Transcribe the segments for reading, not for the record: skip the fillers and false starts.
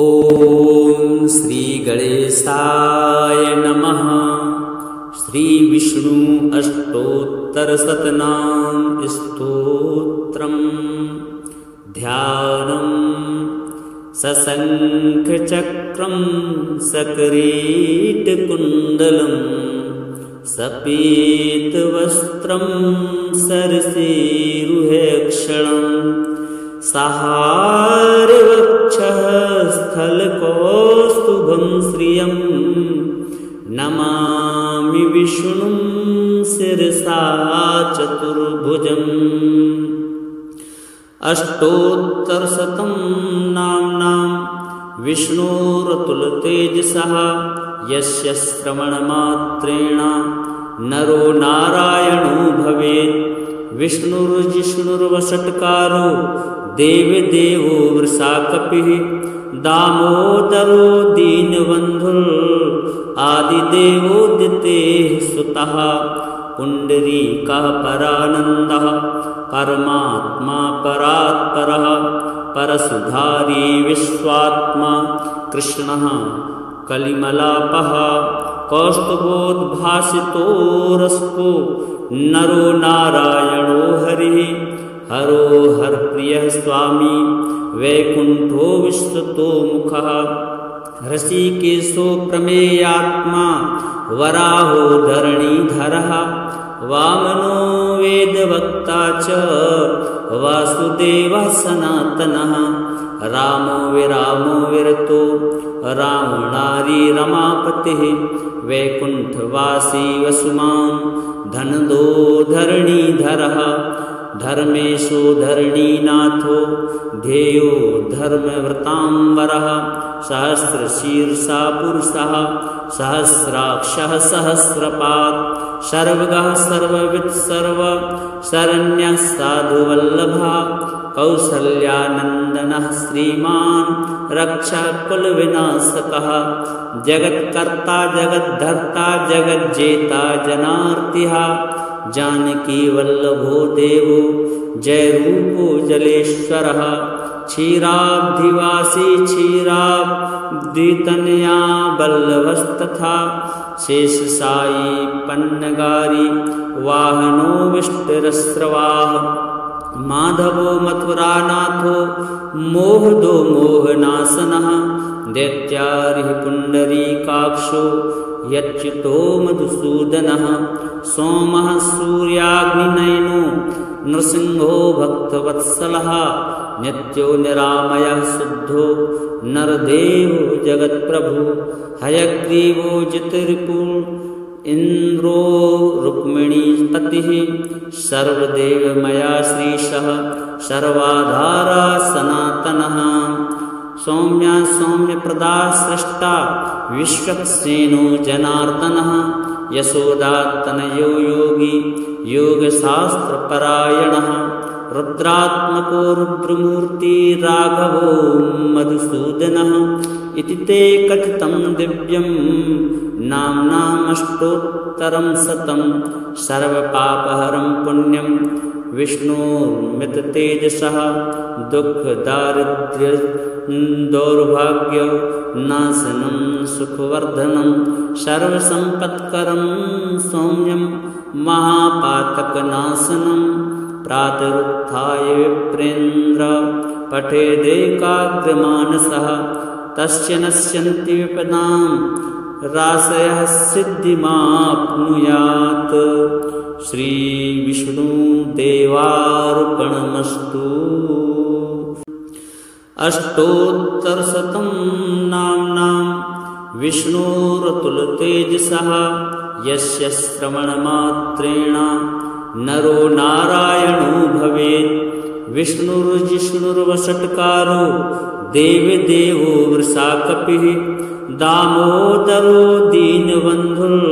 ओम श्री गणेशाय नमः। श्री विष्णु अष्टोत्तर शतनाम स्तोत्रम्। ध्यानम् सशंख चक्रं सकिरीटकुण्डलं सपीतवस्त्रं सरसीरुहेक्षणं सहारवक्षः स्थलकौस्तुभं श्रियं नमामि विष्णुं शिरसा चतुर्भुजम्। अष्टोत्तरशतं नाम्नां विष्णोरतुलतेजसः यस्य श्रवणमात्रेण नरो नारायणो भवेत्। विष्णुर्जिष्णुर्वषट्कारो देवदेवो वृषाकपिः दामोदरो दीनबन्धुः आदिदेवोदितेः सुतः पुण्डरीकः परानन्दः परमात्मा परात्परः परसुधारी विश्वात्मा कृष्णः कलिमलापः कौस्तुभोद्भासितो रसको नरो नारायणो हरिः हरो हरप्रियः स्वामी वैकुण्ठो विश्वतो मुखः ऋषिकेशो प्रमेयात्मा वराहो धरणीधरः वामनो वेदवक्ता च वासुदेवः सनातनः रामो विरामो विरतो रावणारी रमापतिः वैकुण्ठवासी वसुमान् धनदो धरणीधरः धर्मेशो धरणीनाथो ध्येयो धर्मव्रतांबरः सहस्रशीर्षा पुरुषः सहस्राक्षः सहस्रपात् सर्वगः सर्ववित् सर्व शरण्यः साधुवल्लभः कौसल्यानन्दनः श्रीमान् रक्षः कुलविनाशकः जगत्कर्ता जगद्धर्ता जगज्जेता जनार्तिः जानकी वल्लभो देवो जयरूपो जलेश्वरः क्षीराब्धिवासी क्षीराब्धितनया वल्लभस्तथा शेषशायी पन्नगारी वाहनो विष्टरस्रवाः माधवो मथुरानाथो मोहदो मोहनाशनः दैत्यारिः पुण्डरीकाक्षो यच्युतो मधुसूदनः सोमः सूर्याग्निनयनो नृसिंहो भक्तवत्सलः नित्यो निरामयः शुद्धो नरदेवो जगत्प्रभु हयग्रीवो जितरिपु इन्द्रो रुक्मिणीपतिः सर्वदेवमया श्रीशः सर्वाधारा सनातनः सौम्या सौम्यप्रदा सृष्टा विश्वक्सेनो जनार्दनः यशोदातनयो योगी योगशास्त्रपरायणः रुद्रात्मको रुद्रमूर्ति राघवो मधुसूदनः इति ते कथितं दिव्यं नाम्नामष्टोत्तरं शतं सर्वपापहरं पुण्यं विष्णोर्मिततेजसः दुःखदारिद्र्य दौर्भाग्य नाशनं सुखवर्धनं सर्वसम्पत्करं सौम्यं महापातकनाशनं प्रातरुत्थाय विप्रेन्द्र पठेदेकाग्रमानसः तस्य नश्यन्ति विपदां राशयः सिद्धिमाप्नुयात्। श्री विष्णु देवार्पणमस्तु। अष्टोत्तरशतं नाम्नां विष्णोरतुलतेजसः यस्य श्रवणमात्रेण नरो नारायणो भवेत्। विष्णुर्जिष्णुर्वषट्कारो देवदेवो वृषाकपिः दामोदरो दीनबन्धुः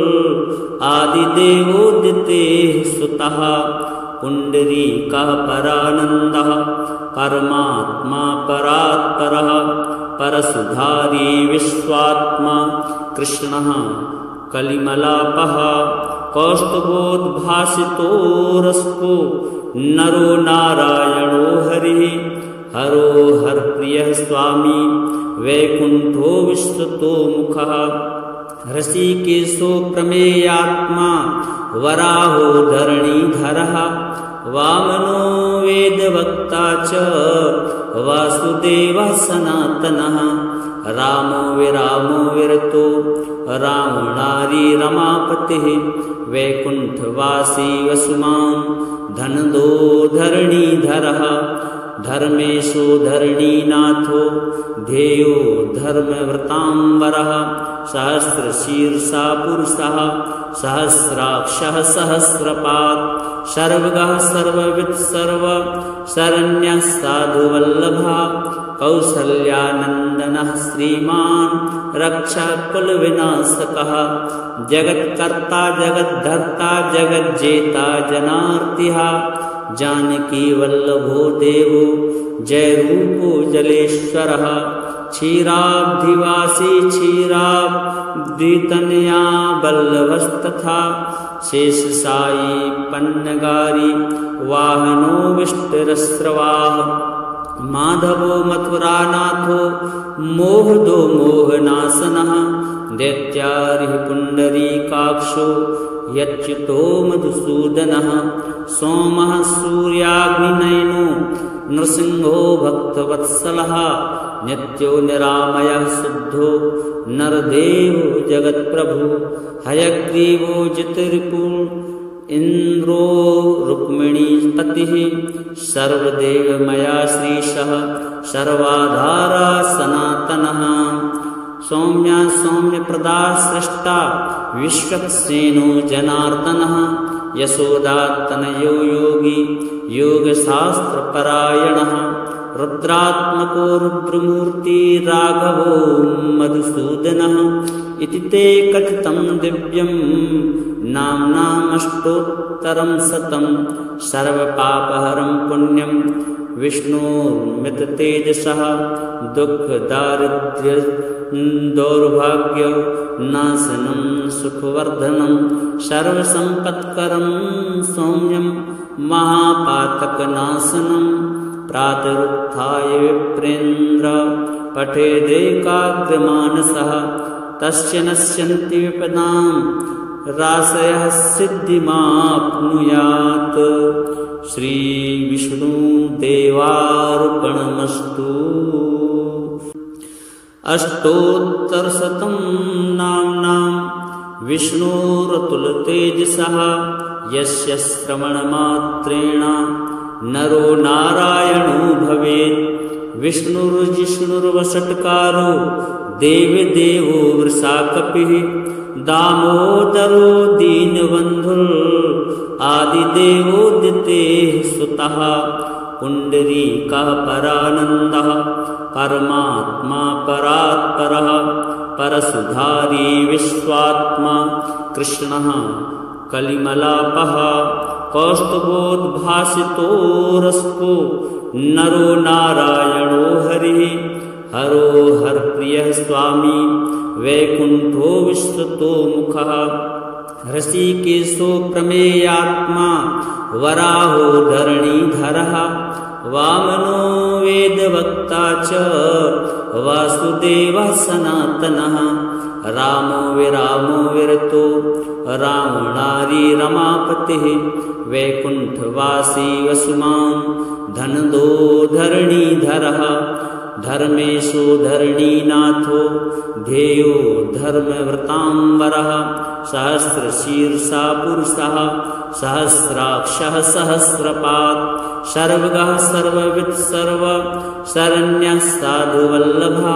आदिदेवोदितेः सुतः पुण्डरीकः परानन्दः परमात्मा परात्परः परसुधारी विश्वात्मा कृष्णः कलिमलापः कौस्तुभोद्भासितो रसको नरो नारायणो हरिः हरो हरप्रियः स्वामी वैकुण्ठो विश्वतो मुखः ऋषिकेशो प्रमेयात्मा वराहो धरणीधरः वामनो वेदवक्ता च वासुदेवः सनातनः रामो विरतो रावणारी रमापतिः वैकुण्ठवासी वसुमान् धनदो धरणीधरः धर्मेशो धरणीनाथो ध्येयो धर्मव्रताम्बरः सहस्रशीर्षा पुरुषः सहस्राक्षः सहस्रपात् सर्वगः सर्ववित् सर्व शरण्यः साधुवल्लभः कौसल्यानन्दनः श्रीमान् रक्षकुलविनाशकः जगत्कर्ता जगद्धर्ता जगज्जेता जनार्तिः जानकी वल्लभो देवो जयरूपो जलेश्वरः क्षीराब्धिवासी क्षीराब्धितनया वल्लभस्तथा शेषशायी पन्नगारी वाहनो विष्टरस्रवाः माधवो मथुरानाथो मोहदो मोहनाशनः दैत्यारिः पुण्डरीकाक्षो यच्युतो मधुसूदनः सोमः सूर्याग्निनयनो नृसिंहो भक्तवत्सलः नित्यो निरामयः शुद्धो नरदेवो जगत्प्रभु हयग्रीवो जितरिपु इन्द्रो रुक्मिणीपतिः सर्वदेवमया श्रीशः सर्वाधारा सनातनः सौम्या सौम्यप्रदा सृष्टा विश्वक्सेनो जनार्दनः यशोदातनयो योगी योगशास्त्रपरायणः रुद्रात्मको रुद्रमूर्ति राघवो मधुसूदनः इति ते कथितं दिव्यं नाम्नामष्टोत्तरं शतं सर्वपापहरं पुण्यं विष्णोर्मिततेजसः दुःखदारिद्र्यदौर्भाग्यनाशनं सुखवर्धनं सर्वसम्पत्करं सौम्यं महापातकनाशनं प्रातरुत्थाय विप्रेन्द्र पठेदेकाग्रमानसः तस्य नश्यन्ति विपदां राशयः सिद्धिमाप्नुयात् श्रीविष्णुदेवार्पणमस्तु। अष्टोत्तरशतं नाम्नां विष्णोरतुलतेजसः यस्य श्रवणमात्रेण नरो नारायणो भवेत् विष्णुर्जिष्णुर्वषट्कारो देवदेवो वृषाकपिः दामोदरो दीनबन्धुर् आदिदेवोदितेः सुतः पुण्डरीकः परानन्दः परमात्मा परात्परः परशुधारी विश्वात्मा कृष्णः कलिमलापः कौस्तुभोद्भासितो रस्को नरो नारायणो हरिः हरो हरप्रियः स्वामी वैकुण्ठो विश्वतो मुखः ऋषिकेशो प्रमेयात्मा वराहो धरणीधरः वामनो वेदवक्ता च वासुदेवः सनातनः रामो विरतो रावणारी रमापतिः वैकुण्ठवासी वसुमान् धनदो धरणीधरः धर्मेशो धरणीनाथो ध्येयो धर्मव्रताम्बरः सहस्रशीर्षा पुरुषः सहस्राक्षः सहस्रपात् सर्वगः सर्ववित् सर्व शरण्यः साधुवल्लभः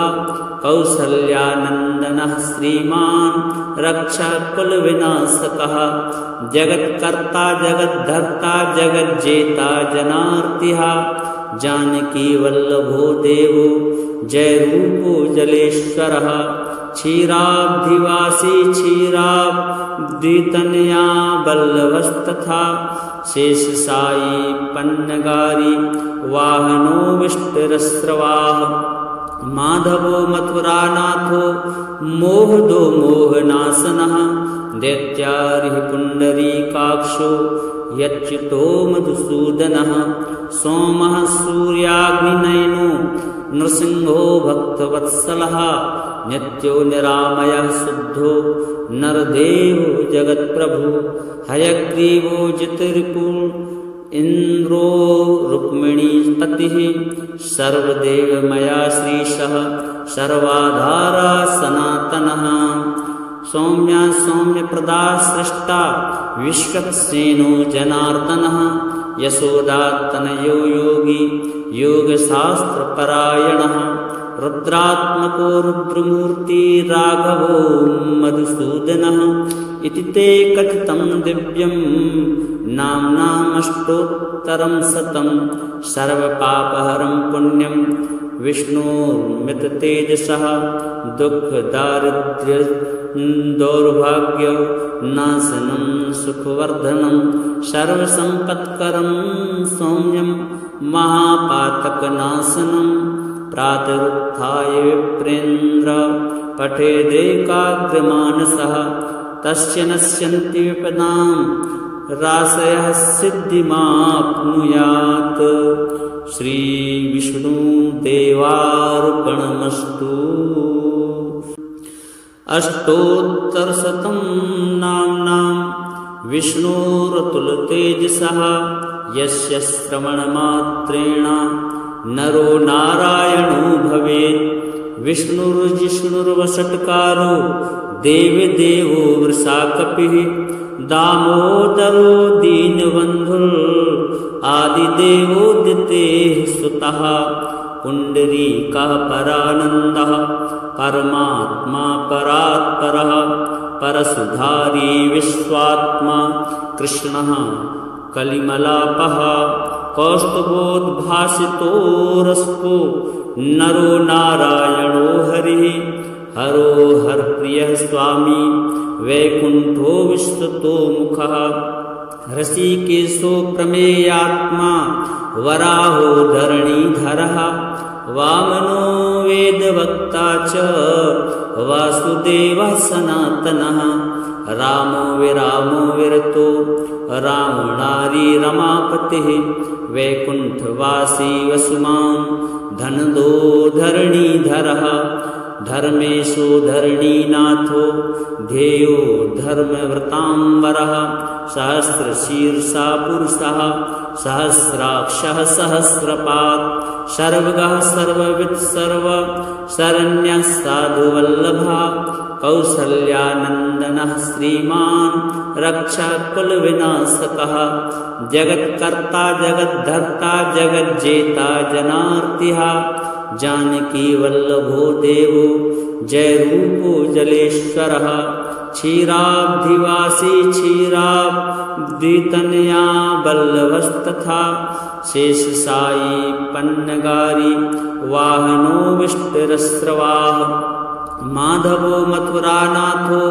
कौसल्यानन्दनः श्रीमान् रक्षकुलविनाशकः जगत्कर्ता जगद्धर्ता जगज्जेता जनार्तिः जानकी वल्लभो देवो जयरूपो जलेश्वरः क्षीराब्धिवासी क्षीराब्धितनया वल्लभस्तथा शेषशायी पन्नगारी वाहनो विष्टरस्रवाः माधवो मथुरानाथो मोहदो मोहनाशनः दैत्यारिः पुण्डरीकाक्षो यच्युतो मधुसूदनः सोमः सूर्याग्निनयनो नृसिंहो भक्तवत्सलः नित्यो निरामयः शुद्धो नरदेवो जगत्प्रभु हयग्रीवो जितरिपुः इन्द्रो रुक्मिणीपतिः सर्वदेवमया श्रीशः सर्वाधारा सनातनः सौम्या सौम्यप्रदा सृष्टा विश्वक्सेनो जनार्दनः यशोदात्तनयो योगी योगशास्त्रपरायणः रुद्रात्मको रुद्रमूर्ति राघवो मधुसूदनः इति ते कथितं दिव्यं नाम्नामष्टोत्तरं शतं सर्वपापहरं पुण्यं विष्णोर्मिततेजसः दुःखदारिद्र्य दौर्भाग्यनाशनं सुखवर्धनं सर्वसम्पत्करं सौम्यं महापातकनाशनं प्रातरुत्थाय विप्रेन्द्र पठेदेकाग्रमानसः तस्य नश्यन्ति विपदां राशयः सिद्धिमाप्नुयात्। श्रीविष्णुदेवार्पणमस्तु। अष्टोत्तरशतं नाम्नां विष्णोरतुलतेजसः यस्य श्रवणमात्रेण नरो नारायणो भवेत्। विष्णुर्जिष्णुर्वषट्कारो देवदेवो वृषाकपिः दामोदरो दीनबन्धुः आदिदेवोदितेः सुतः पुण्डरीकः परानन्दः परमात्मा परात्परः परसुधारी विश्वात्मा कृष्णः कलिमलापः कौस्तुभोद्भासितो रसको नरो नारायणो हरिः हरो हरप्रियः स्वामी वैकुण्ठो विश्वतो मुखः ऋषिकेशो प्रमेयात्मा वराहो धरणीधरः वामनो वेदवक्ता च वासुदेवः सनातनः रामो विरामो विरतो रावणारी रमापतिः वैकुण्ठवासी वसुमान् धनदो धरणीधरः धर्मेशो धरणीनाथो ध्येयो धर्मव्रताम्बरः सहस्रशीर्षा पुरुषः सहस्राक्षः सहस्रपात् सर्वगः सर्ववित् सर्व शरण्यः साधुवल्लभः कौसल्यानन्दनः श्रीमान् रक्षकुलविनाशकः जगत्कर्ता जगद्धर्ता जगज्जेता जनार्तिः जानकी वल्लभो देवो जयरूपो जलेश्वरः क्षीराब्धिवासी क्षीराब्धितनया वल्लभस्तथा शेषशायी पन्नगारी वाहनो विष्टरस्रवाः माधवो मथुरानाथो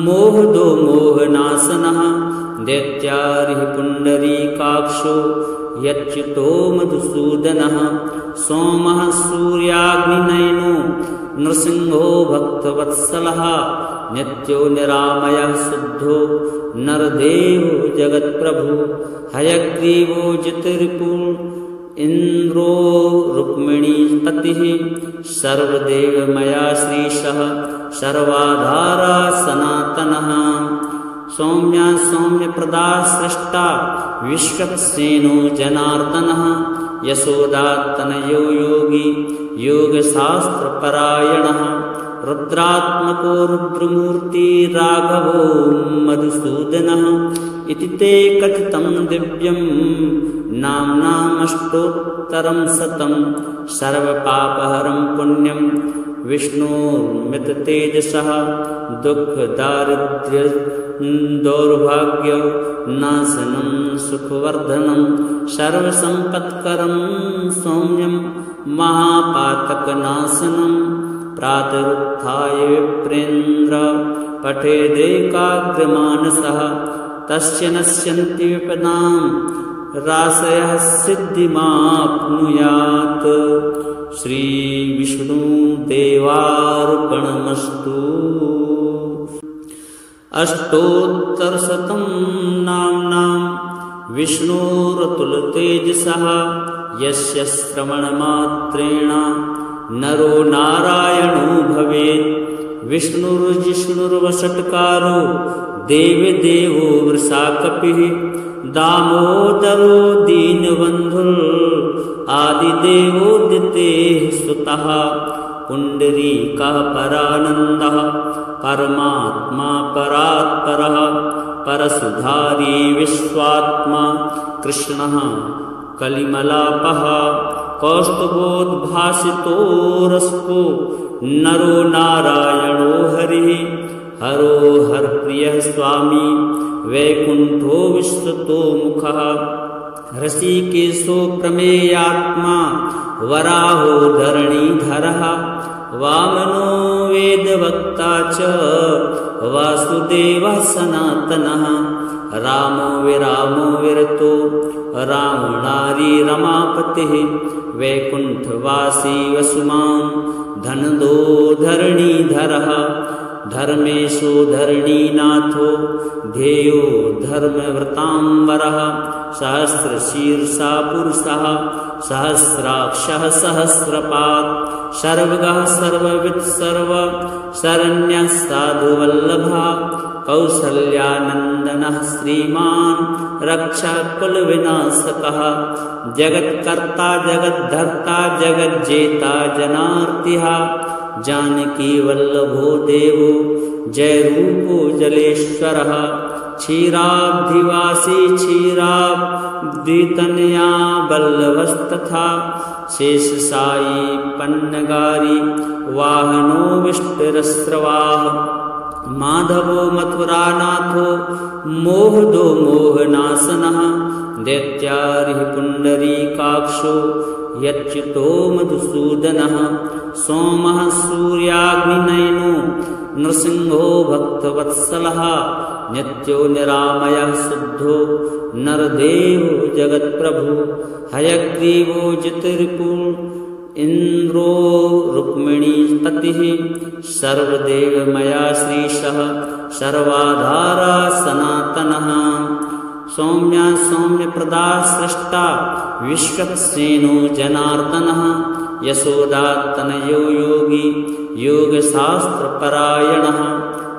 मोहदो मोहनाशनः दैत्यारिः पुण्डरीकाक्षो यच्युतो मधुसूदनः सोमः सूर्याग्निनयनो नृसिंहो भक्तवत्सलः नित्यो निरामयः शुद्धो नरदेवो जगत्प्रभु हयग्रीवो जितरिपुः इन्द्रो रुक्मिणीपतिः सर्वदेवमया श्रीशः सर्वाधारा सनातनः सौम्या सौम्यप्रदा सृष्टा विश्वक्सेनो जनार्दनः यशोदात्तनयो योगी योगशास्त्रपरायणः रुद्रात्मको रुद्रमूर्ति राघवो मधुसूदनः इति ते कथितं दिव्यं नाम्नामष्टोत्तरं शतं सर्वपापहरं पुण्यं विष्णोर्मिततेजसः दुःखदारिद्र्य दौर्भाग्यनाशनं सुखवर्धनं सर्वसम्पत्करं सौम्यं महापातकनाशनं प्रातरुत्थाय विप्रेन्द्र पठेदेकाग्रमानसः तस्य नश्यन्ति विपदां रासयः सिद्धिमाप्नुयात्। श्रीविष्णुदेवार्पणमस्तु। अष्टोत्तरशतं नाम्नां विष्णोरतुलतेजसः यस्य श्रवणमात्रेण नरो नारायणो भवेत्। विष्णुर्जिष्णुर्वषट्कारो देवदेवो वृषाकपिः दामोदरो दीनबन्धुर् आदिदेवोदितेः सुतः। पुण्डरीकः परानन्दः परमात्मा परात्परः परसुधारी विश्वात्मा कृष्णः कलिमलापः कौस्तुभोद्भासितो रसको नरो नारायणो हरिः। हरो हरप्रियः स्वामी वैकुण्ठो विश्रुतो मुखः ऋषिकेशो प्रमेयात्मा वराहो धरणीधरः वामनो वेदवक्ता च वासुदेवः सनातनः। रामो विरामो विरतो रावणारी रमापतिः वैकुण्ठवासी वसुमान् धनदो धरणीधरः। धर्मेशो धरणीनाथो ध्येयो धर्मव्रताम्बरः सहस्रशीर्षा पुरुषः सहस्राक्षः सहस्रपात् सर्वगः सर्ववित् सर्व शरण्यः साधुवल्लभः कौसल्यानन्दनः श्रीमान् रक्षः कुलविनाशकः जगत्कर्ता जगद्धर्ता जगज्जेता जनार्तिः जानकी वल्लभो देवो जयरूपो जलेश्वरः क्षीराब्धिवासी क्षीराब्धितनया वल्लभस्तथा शेषशायी पन्नगारी वाहनो विष्टरस्रवाः माधवो मथुरानाथो मोहदो मोहनाशनः दैत्यारिः पुण्डरीकाक्षो यच्युतो मधुसूदनः सोमः सूर्याग्निनयनो नृसिंहो भक्तवत्सलः नित्यो निरामयः शुद्धो नरदेवो जगत्प्रभु हयग्रीवो जितरिपुः इन्द्रो रुक्मिणीपतिः सर्वदेवमया श्रीशः सर्वाधारा सनातनः सौम्या सौम्यप्रदा सृष्टा विश्वक्सेनो जनार्दनः यशोदातनयो योगी योगशास्त्रपरायणः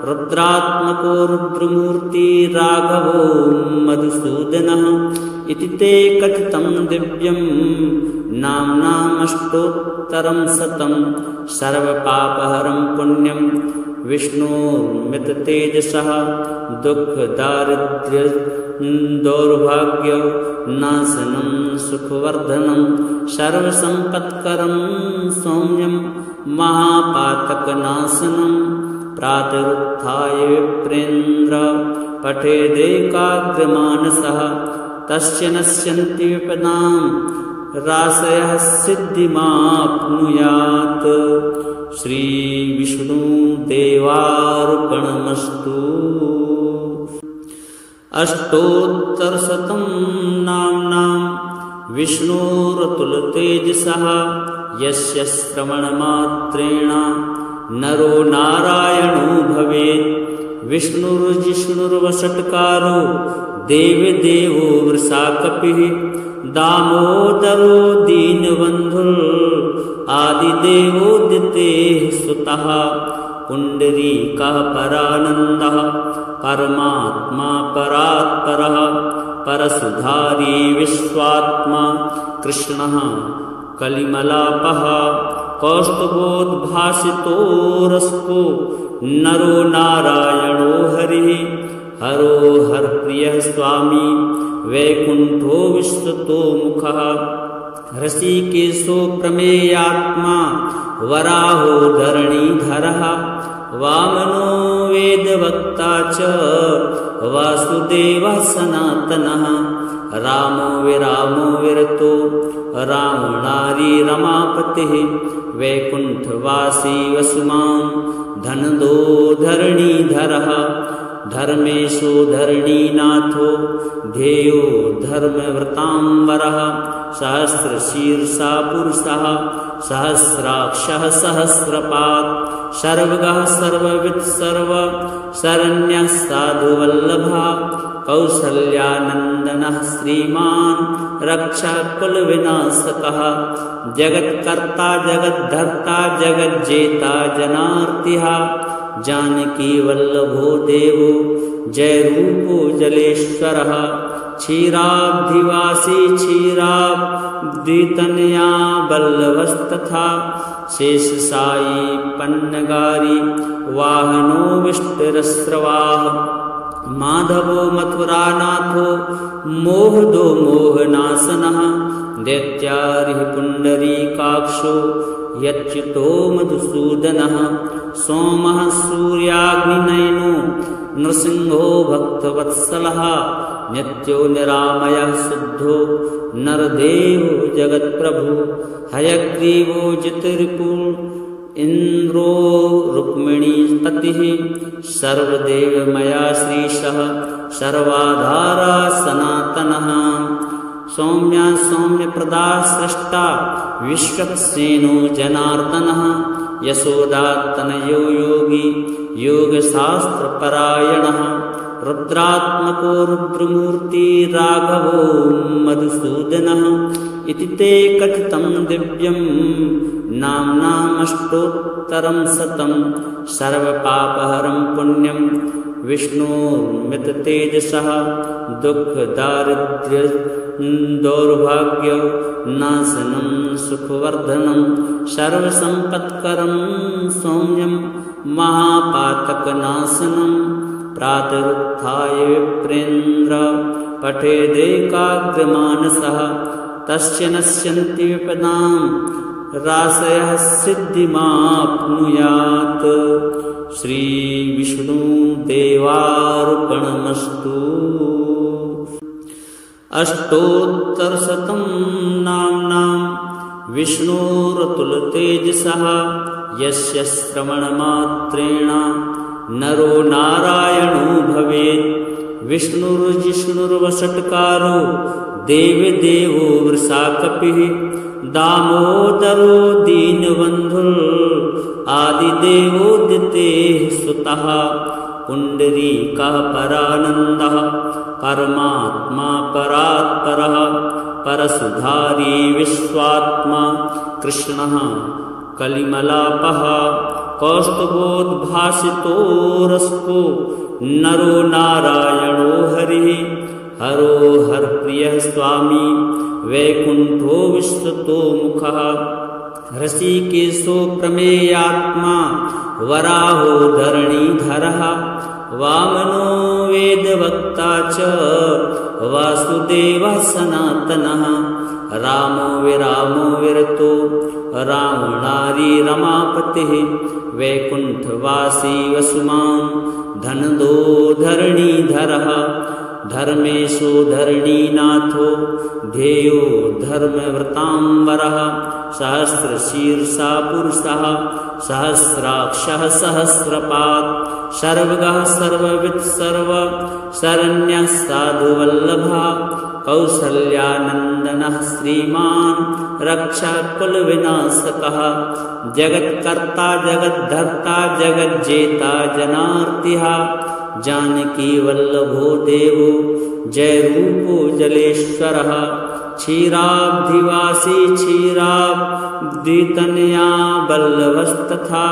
रुद्रात्मको रुद्रमूर्ति राघवो मधुसूदनः इति ते कथितं दिव्यं नाम्नामष्टोत्तरं शतं सर्वपापहरं पुण्यं विष्णोर्मिततेजसः दुःखदारिद्र्य दौर्भाग्यनाशनं सुखवर्धनं सर्वसम्पत्करं सौम्यं महापातकनाशनं प्रातरुत्थाय विप्रेन्द्र पठेदेकाग्रमानसः तस्य नश्यन्ति विपदां रासयः सिद्धिमाप्नुयात्। श्रीविष्णुदेवार्पणमस्तु। अष्टोत्तरशतं नाम्नां विष्णोरतुलतेजसः यस्य श्रवणमात्रेण नरो नारायणो भवेत्। विष्णुर्जिष्णुर्वषट्कारो देवदेवो वृषाकपिः दामोदरो दीनबन्धुर् आदिदेवोदितेः सुतः। पुण्डरीकः परानन्दः परमात्मा परात्परः परसुधारी विश्वात्मा कृष्णः कलिमलापः कौस्तुभोद्भासितो रसको नरो नारायणो हरिः। हरो हरप्रियः स्वामी वैकुण्ठो विश्रुतो मुखः ऋषिकेशो प्रमेयात्मा वराहो धरणीधरः वामनो वेदवक्ता च वासुदेवः सनातनः। रामो विरामो विरतो रावणारी रमापतिः वैकुण्ठवासी वसुमान् धनदो धरणीधरः धर्मेशु धरणीनाथो ध्येयो धर्मव्रतांबरः सहस्रशीर्षा पुरुषः सहस्राक्षः सहस्रपात् सर्वगः सर्ववित् सर्व शरण्यः साधुवल्लभः कौसल्यानन्दनः श्रीमान् रक्षः कुलविनाशकः जगत्कर्ता जगद्धर्ता जगज्जेता जनार्तिः जानकी वल्लभो देवो जय रूपो जलेश्वरः क्षीराब्धिवासी क्षीराब्धितनया वल्लभस्तथा शेषशायी पन्नगारी वाहनो विष्टरस्रवाः माधवो मथुरानाथो मोहदो मोहनाशनः दैत्यारिः पुण्डरीकाक्षो यच्युतो मधुसूदनः सोमः सूर्याग्निनयनो नृसिंहो भक्तवत्सलः नित्यो निरामयः शुद्धो नरदेवो जगत्प्रभु हयग्रीवो जितरिपु इन्द्रो रुक्मिणीपतिः सर्वदेवमया श्रीशः सर्वाधारा सनातनः सौम्या सौम्यप्रदा सृष्टा विश्वक्सेनो जनार्दनः यशोदात्तनयो योगी योगशास्त्रपरायणः रुद्रात्मको रुद्रमूर्ति राघवो मधुसूदनः इति ते कथितं दिव्यं नाम्नामष्टोत्तरं शतं सर्वपापहरं पुण्यं विष्णोर्मिततेजसः दुःखदारिद्र्य दौर्भाग्य नाशनं सुखवर्धनं सर्वसम्पत्करं सौम्यं महापातकनाशनं प्रातरुत्थाय विप्रेन्द्र पठेदेकाग्रमानसः तस्य नश्यन्ति विपदां राशयः सिद्धिमाप्नुयात्। श्री विष्णुदेवार्पणमस्तु। अष्टोत्तरशतं नाम्नां विष्णोरतुलतेजसः यस्य श्रवणमात्रेण नरो नारायणो भवेत्। विष्णुर्जिष्णुर्वषट्कारो देवदेवो वृषाकपिः दामोदरो दीनबन्धुर् आदिदेवोदितेः सुतः पुण्डरीकः परानन्दः परमात्मा परात्परः परसुधारी विश्वात्मा कृष्णः कलिमलापः कौस्तुभोद्भासितो रसको नरो नारायणो हरिः हरो हरप्रियः स्वामी वैकुण्ठो विश्वतो मुखः ऋषिकेशो प्रमेयात्मा वराहो धरणीधरः वामनो वेदवक्ता च वासुदेवः सनातनः रामो विरामो विरतो रावणारी रमापतिः वैकुण्ठवासी वसुमान् धनदो धरणीधरः धर्मेशो धरणीनाथो ध्येयो धर्मव्रतांबरः सहस्रशीर्षा पुरुषः सहस्राक्षः सहस्रपात् सर्वगः सर्ववित् सर्व शरण्यः साधुवल्लभः कौसल्यानन्दनः श्रीमान् रक्षः कुलविनाशकः जगत्कर्ता जगद्धर्ता जगज्जेता जनार्तिः जानकी वल्लभो देवो जय रूपो जलेश्वरः क्षीराब्धिवासी क्षीराब्धितनया वल्लभस्तथा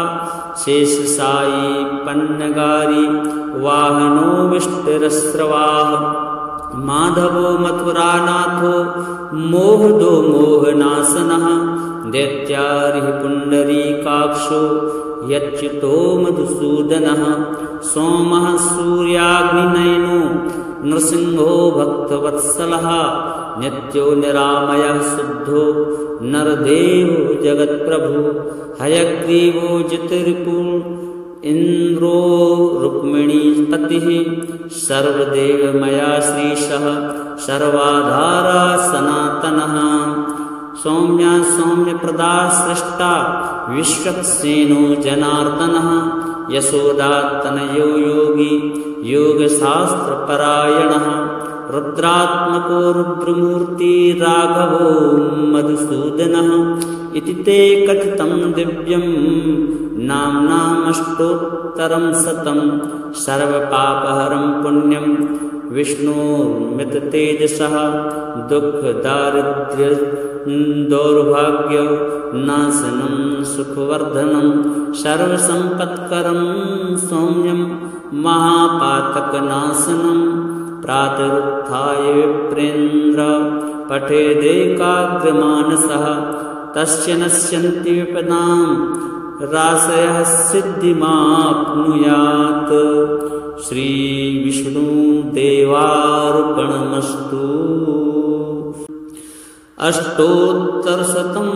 शेषशायी पन्नगारी वाहनो विष्टरस्रवाः माधवो मथुरानाथो मोहदो मोहनाशनः दैत्यारिः पुण्डरीकाक्षो यच्युतो मधुसूदनः सोमः सूर्याग्निनयनो नृसिंहो भक्तवत्सलः नित्यो निरामयः शुद्धो नरदेवो जगत्प्रभु हयग्रीवो जितरिपु इन्द्रो रुक्मिणीपतिः सर्वदेवमया श्रीशः सर्वाधारा सनातनः सौम्या सौम्यप्रदा सृष्टा विश्वक्सेनो जनार्दनः यशोदात्तनयो योगी योगशास्त्रपरायणः रुद्रात्मको रुद्रमूर्ति राघवो मधुसूदनः इति ते कथितं दिव्यं नाम्नामष्टोत्तरं शतं सर्वपापहरं पुण्यं विष्णोर्मिततेजसः दुःखदारिद्र्य दौर्भाग्यनाशनं सुखवर्धनं सर्वसम्पत्करं सौम्यं महापातकनाशनं प्रातरुत्थाय विप्रेन्द्र पठेदेकाग्रमानसः तस्य नश्यन्ति विपदां राशयः सिद्धिमाप्नुयात्। श्रीविष्णुदेवार्पणमस्तु। अष्टोत्तरशतं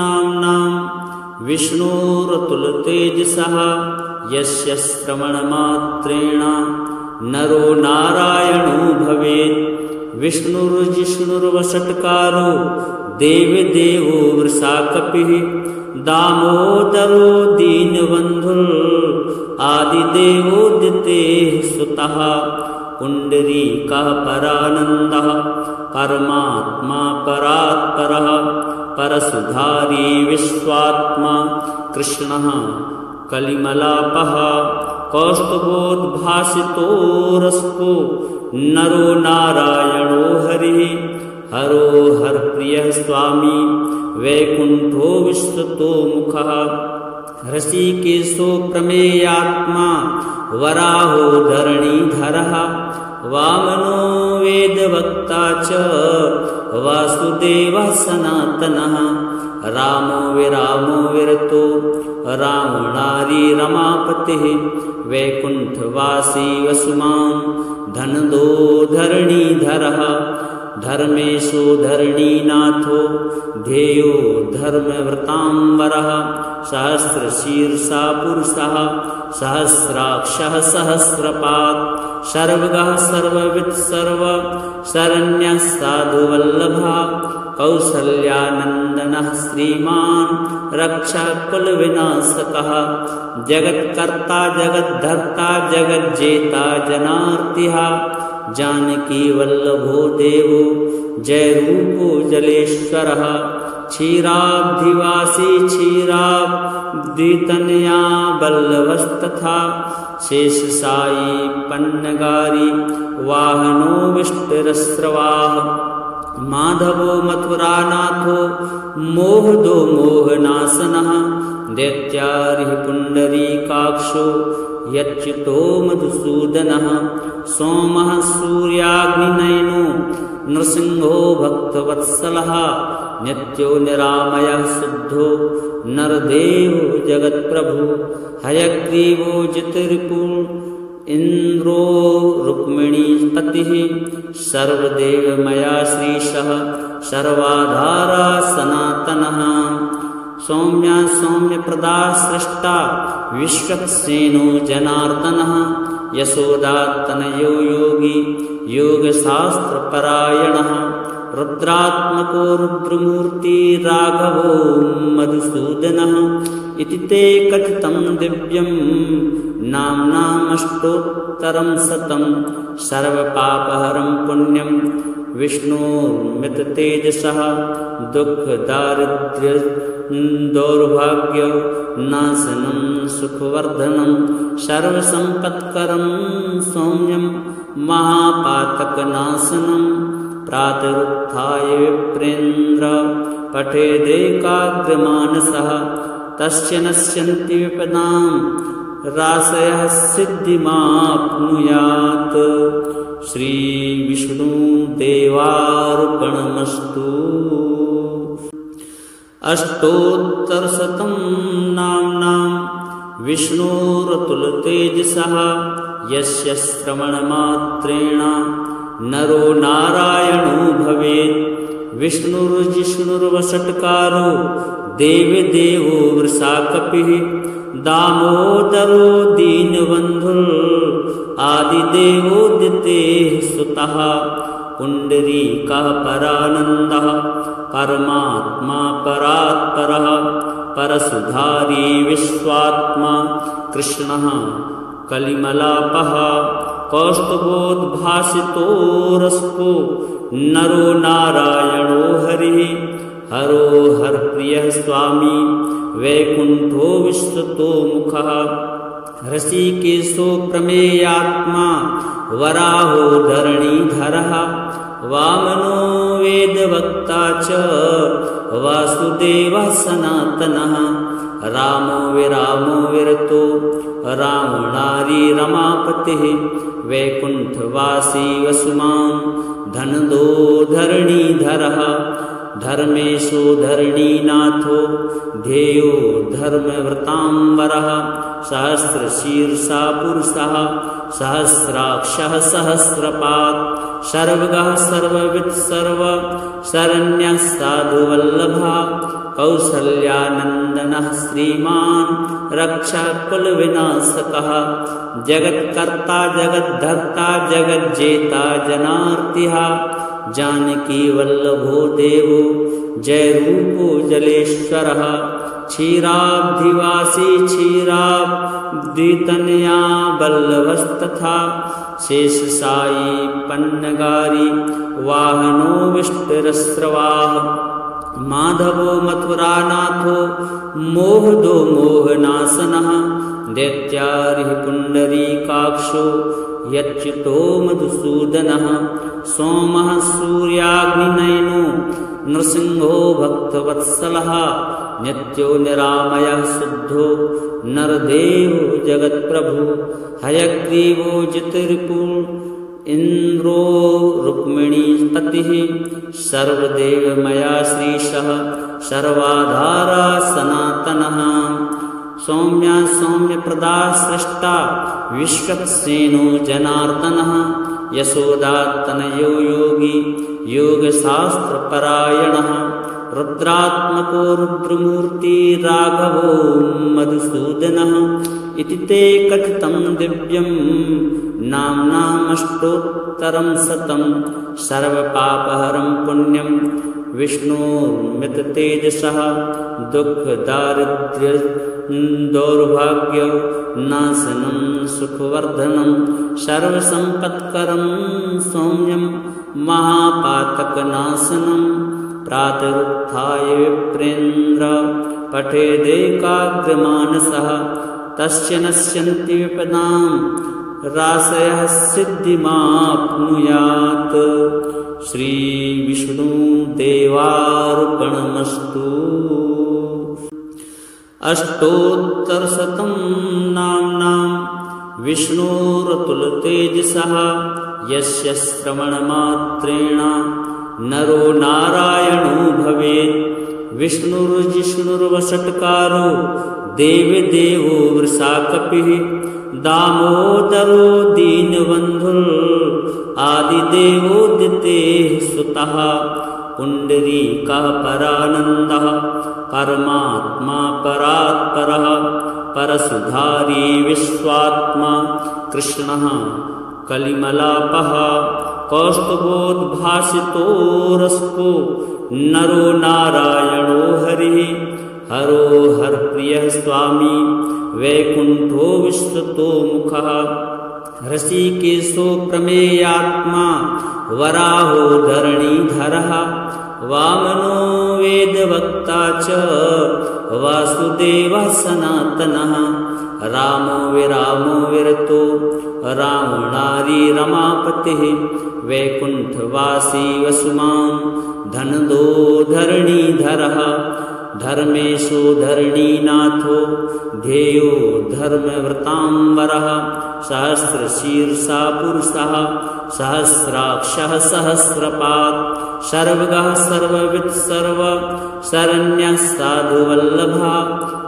नाम्नां विष्णोरतुलतेजसः यस्य श्रवणमात्रेण नरो नारायणो भवेत्। विष्णुर्जिष्णुर्वषट्कारो देवदेवो वृषाकपिः दामोदरो दीनबन्धुः आदिदेवोदितेः सुतः पुण्डरीकः परानन्दः परमात्मा परात्परः परसुधारी विश्वात्मा कृष्णः कलिमलापः कौस्तुभोद्भासितो रसको नरो नारायणो हरिः हरो हरप्रियः स्वामी वैकुण्ठो विश्वतो मुखः ऋषिकेशो प्रमेयात्मा वराहो धरणीधरः वामनो वेदवक्ता च वासुदेवः सनातनः रामो विरामो विरतो रावणारी रमापतिः वैकुण्ठवासी वसुमान् धनदो धरणीधरः धर्मेशो धरणीनाथो ध्येयो धर्मव्रताम्बरः सहस्रशीर्षा पुरुषः सहस्राक्षः सहस्रपात् सर्वगः सर्ववित् सर्व शरण्यः साधुवल्लभः कौसल्यानन्दनः श्रीमान् रक्षकुलविनाशकः जगत्कर्ता जगद्धर्ता जगज्जेता जनार्तिः जानकी वल्लभो देवो जयरूपो जलेश्वरः क्षीराब्धिवासी क्षीराब्धितनया वल्लभस्तथा शेषशायी पन्नगारी वाहनो विष्टरस्रवाः माधवो मथुरानाथो मोहदो मोहनाशनः दैत्यारिः पुण्डरीकाक्षो यच्युतो मधुसूदनः सोमः सूर्याग्निनयनो नृसिंहो भक्तवत्सलः नित्यो निरामयः शुद्धो नरदेवो जगत्प्रभु हयग्रीवो जितरिपु इन्द्रो रुक्मिणीपतिः सर्वदेवमया श्रीशः सर्वाधारा सनातनः सौम्या सौम्यप्रदा सृष्टा विश्वक्सेनो जनार्दनः यशोदात्तनयो योगी योगशास्त्रपरायणः रुद्रात्मको रुद्रमूर्ति राघवो मधुसूदनः इति ते कथितं दिव्यं नाम्नामष्टोत्तरं शतं सर्वपापहरं पुण्यं विष्णोर्मिततेजसः दुःखदारिद्र्य दौर्भाग्यनाशनं सुखवर्धनं सर्वसम्पत्करं सौम्यं महापातकनाशनं प्रातरुत्थाय विप्रेन्द्र पठेदेकाग्रमानसः तस्य नश्यन्ति विपदां राशयः सिद्धिमाप्नुयात्। श्रीविष्णुदेवार्पणमस्तु। अष्टोत्तरशतं नाम्नां विष्णोरतुलतेजसः यस्य श्रवणमात्रेण नरो नारायणो भवेत्। विष्णुर्जिष्णुर्वषट्कारो देवदेवो वृषाकपिः दामोदरो दीनबन्धुः आदिदेवोदितेः सुतः पुण्डरीकः परानन्दः परमात्मा परात्परः परसुधारी विश्वात्मा कृष्णः कलिमलापः कौस्तुभोद्भासितो रसको नरो नारायणो हरिः हरो हरप्रियः स्वामी वैकुंठो विश्वतो मुखः ऋषिकेशो प्रमेयात्मा वराहो धरणीधरः वामनो वेदवक्ता च वासुदेवः सनातनः रामो विरामो विरतो रावणारी रमापतिः वैकुंठवासी वसुमान् धनदो धरणीधरः धर्मेशो धरणीनाथो ध्येयो धर्मव्रतांबरः सहस्रशीर्षा पुरुषः सहस्राक्षः सहस्रपात् सर्वगः सर्ववित् सर्व शरण्यः साधुवल्लभः कौसल्यानन्दनः श्रीमान् रक्षकुलविनाशकः जगत्कर्ता जगद्धर्ता जगज्जेता जनार्तिः जानकी वल्लभो देवो जय रूपो जलेश्वरः क्षीराब्धिवासी क्षीराब्धितनया वल्लभस्तथा शेषशायी पन्नगारी वाहनो विष्टरस्रवाः माधवो मथुरानाथो मोहदो मोहनाशनः दैत्यारिः पुण्डरीकाक्षो यच्युतो मधुसूदनः सोमः सूर्याग्निनयनो नृसिंहो भक्तवत्सलः नित्यो निरामयः शुद्धो नरदेवो जगत्प्रभु हयग्रीवो जितरिपु इंद्रो रुक्मिणीपतिः सर्वदेवमया श्रीशः सर्वाधारा सनातनः सौम्या सौम्यप्रदा सृष्टा विश्वक्सेनो जनार्दनः यशोदात्तनयो योगी योगशास्त्रपरायणः रुद्रात्मको रुद्रमूर्ति राघवो मधुसूदनः इति ते कथितं दिव्यं नाम्नामष्टोत्तरं शतं सर्वपापहरं पुण्यं विष्णोर्मिततेजसः दुःखदारिद्र्य दौर्भाग्य नाशनं सुखवर्धनं सर्वसम्पत्करं सौम्यं महापातकनाशनं प्रातरुत्थाय विप्रेन्द्र पठेदेकाग्रमानसः तस्य नश्यन्ति विपदां राशयः सिद्धिमाप्नुयात् श्री विष्णुदेवार्पणमस्तु। अष्टोत्तरशतं नाम्नां विष्णोरतुलतेजसः यस्य श्रवणमात्रेण नरो नारायणो भवेत् विष्णुर्जिष्णुर्वषट्कारो देवदेवो वृषाकपिः दामोदरो दीनबन्धुः आदिदेवोदितेः सुतः पुण्डरीकः परानन्दः परमात्मा परात्परः परसुधारी विश्वात्मा कृष्णः कलिमलापः कौस्तुभोद्भासितो रसको नरो नारायणो हरिः हरो हरप्रियः स्वामी वैकुंठो विश्वतो मुखः ऋषिकेशो प्रमेयात्मा वराहो धरणीधरः वामनो वेदवक्ता च वासुदेवः सनातनः रामो विरामो विरतो रावणारी रमापतिः वैकुंठवासी वसुमान् धनदो धरणीधरः धर्मेशो धरणीनाथो ध्येयो धर्मव्रतांबरः सहस्रशीर्षा पुरुषः सहस्राक्षः सहस्रपात् सर्वगः सर्ववित् सर्व शरण्यः साधुवल्लभः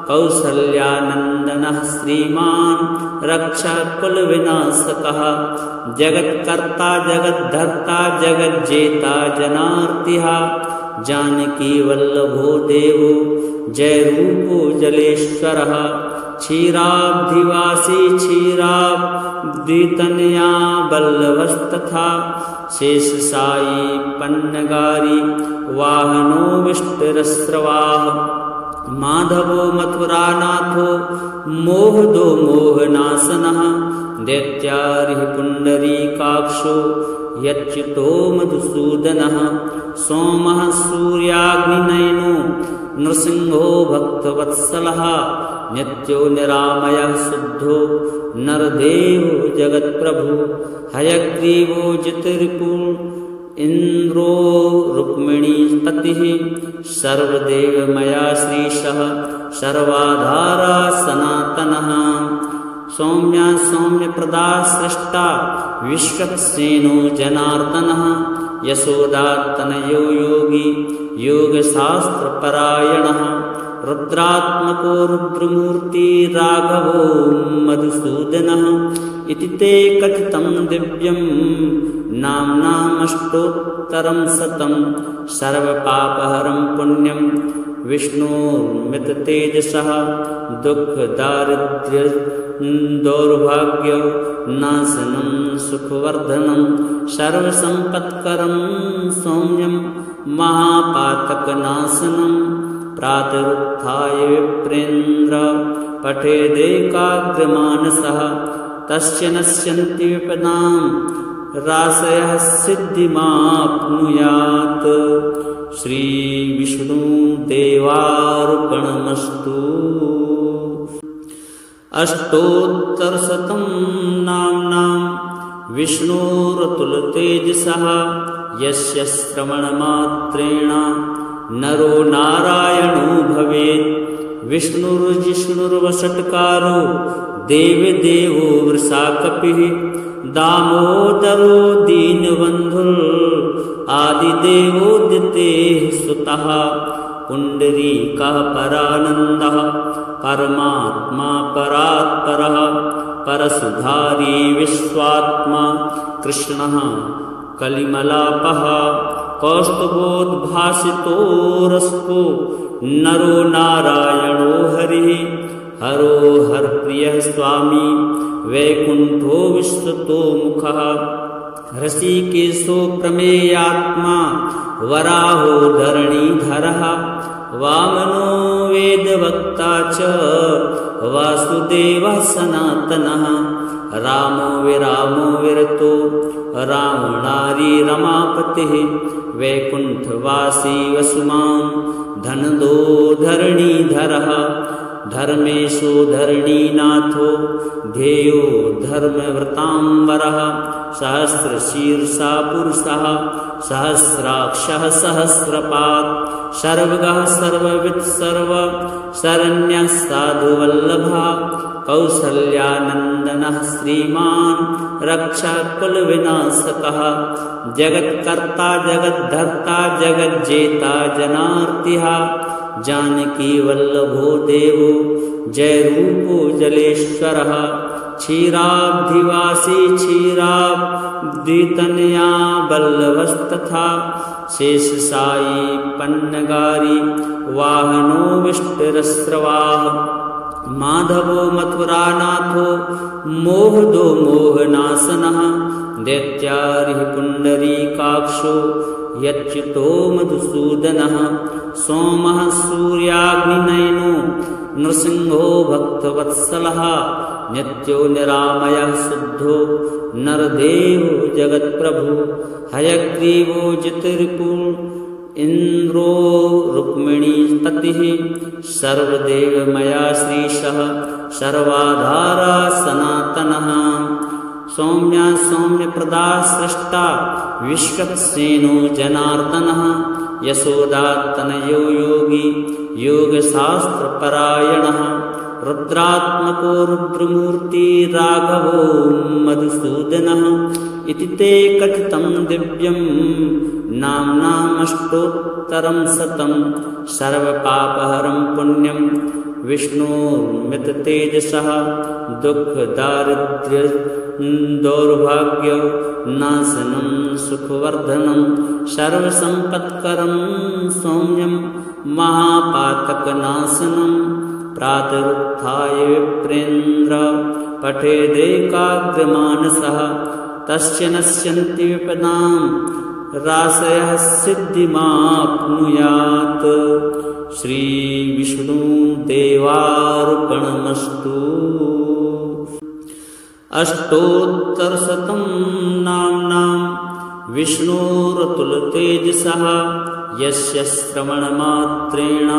कौसल्यानन्दनः श्रीमान् रक्षकुलविनाशकः जगत्कर्ता जगद्धर्ता जगज्जेता जनार्तिः जानकी वल्लभो देवो जय रूपो जलेश्वरः क्षीराब्धिवासी क्षीराब्धितनया वल्लभस्तथा शेषशायी पन्नगारी वाहनो विष्टरस्रवाः माधवो मथुरानाथो मोहदो मोहनाशनः दैत्यारिः पुण्डरीकाक्षो यच्युतो मधुसूदनः सोमः सूर्याग्निनयनो नृसिंहो भक्तवत्सलः नित्यो निरामयः शुद्धो नरदेवो जगत्प्रभु हयग्रीवो जितरिपुः इन्द्रो रुक्मिणीपतिः सर्वदेवमया श्रीशः सर्वाधारा सनातनः सौम्या सौम्यप्रदा सृष्टा विश्वक्सेनो जनार्दनः यशोदात्तनयो योगी योगशास्त्रपरायणः रुद्रात्मको रुद्रमूर्ति राघवो मधुसूदनः इति ते कथितं दिव्यं नाम्नामष्टोत्तरं शतं सर्वपापहरं पुण्यं विष्णोर्मिततेजसः दुःखदारिद्र्य दौर्भाग्यनाशनं सुखवर्धनं सर्वसम्पत्करं सौम्यं महापातकनाशनं प्रातरुत्थाय विप्रेन्द्र पठेदेकाग्रमानसः तस्य नश्यन्ति विपदां राशयः सिद्धिमाप्नुयात्। श्रीविष्णुदेवार्पणमस्तु। अष्टोत्तरशतं नाम्नां विष्णोरतुलतेजसः यस्य श्रवणमात्रेण नरो नारायणो भवेत्। विष्णुर्जिष्णुर्वषट्कारो देवदेवो वृषाकपिः दामोदरो दीनबन्धुः आदिदेवोदितेः सुतः पुण्डरीकः परानन्दः परमात्मा परात्परः परशुधारी विश्वात्मा कृष्णः कलिमलापः कौस्तुभोद्भासितो रसको नरो नारायणो हरिः हरो हरप्रियः स्वामी वैकुण्ठो विश्वतो मुखः ऋषिकेशो प्रमेयात्मा वराहो धरणीधरः वामनो वेदवक्ता च वासुदेवः सनातनः रामो विरतो रावणारी रमापतिः वैकुण्ठवासी वसुमान् धनदो धरणीधरः धर्मेशो धरणीनाथो ध्येयो धर्मव्रताम्बरः सहस्रशीर्षा पुरुषः सहस्राक्षः सहस्रपात् सर्वगः सर्ववित् सर्व शरण्यः साधुवल्लभः कौसल्यानन्दनः श्रीमान् रक्षकुलविनाशकः जगत्कर्ता जगद्धर्ता जगज्जेता जनार्तिः जानकी वल्लभो देवो जयरूपो जलेश्वरः क्षीराब्धिवासी क्षीराब्धितनया वल्लभस्तथा शेषशायी पन्नगारी वाहनो विष्टरस्रवाः माधवो मथुरानाथो मोहदो मोहनाशनः दैत्यारिः पुण्डरीकाक्षो यच्युतो मधुसूदनः सोमः सूर्याग्निनयनो नृसिंहो भक्तवत्सलः नित्यो निरामयः शुद्धो नरदेवो जगत्प्रभु हयग्रीवो जितरिपुः इन्द्रो रुक्मिणीपतिः सर्वदेवमया श्रीशः सर्वाधारा सनातनः सौम्या सौम्यप्रदा सृष्टा विश्वक्सेनो जनार्दनः यशोदात्तनयो योगी योगशास्त्रपरायणः रुद्रात्मको रुद्रमूर्ति राघवो मधुसूदनः इति ते कथितं दिव्यं नाम्नामष्टोत्तरं शतं सर्वपापहरं पुण्यं विष्णोर्मिततेजसः दुःखदारिद्र्य दौर्भाग्यनाशनं सुखवर्धनं सर्वसम्पत्करं सौम्यं महापातकनाशनं प्रातरुत्थाय विप्रेन्द्र पठेदेकाग्रमानसः तस्य नश्यन्ति विपदां राशयः सिद्धिमाप्नुयात्। श्रीविष्णुदेवार्पणमस्तु। अष्टोत्तरशतं नाम्नां विष्णोरतुलतेजसः यस्य श्रवणमात्रेण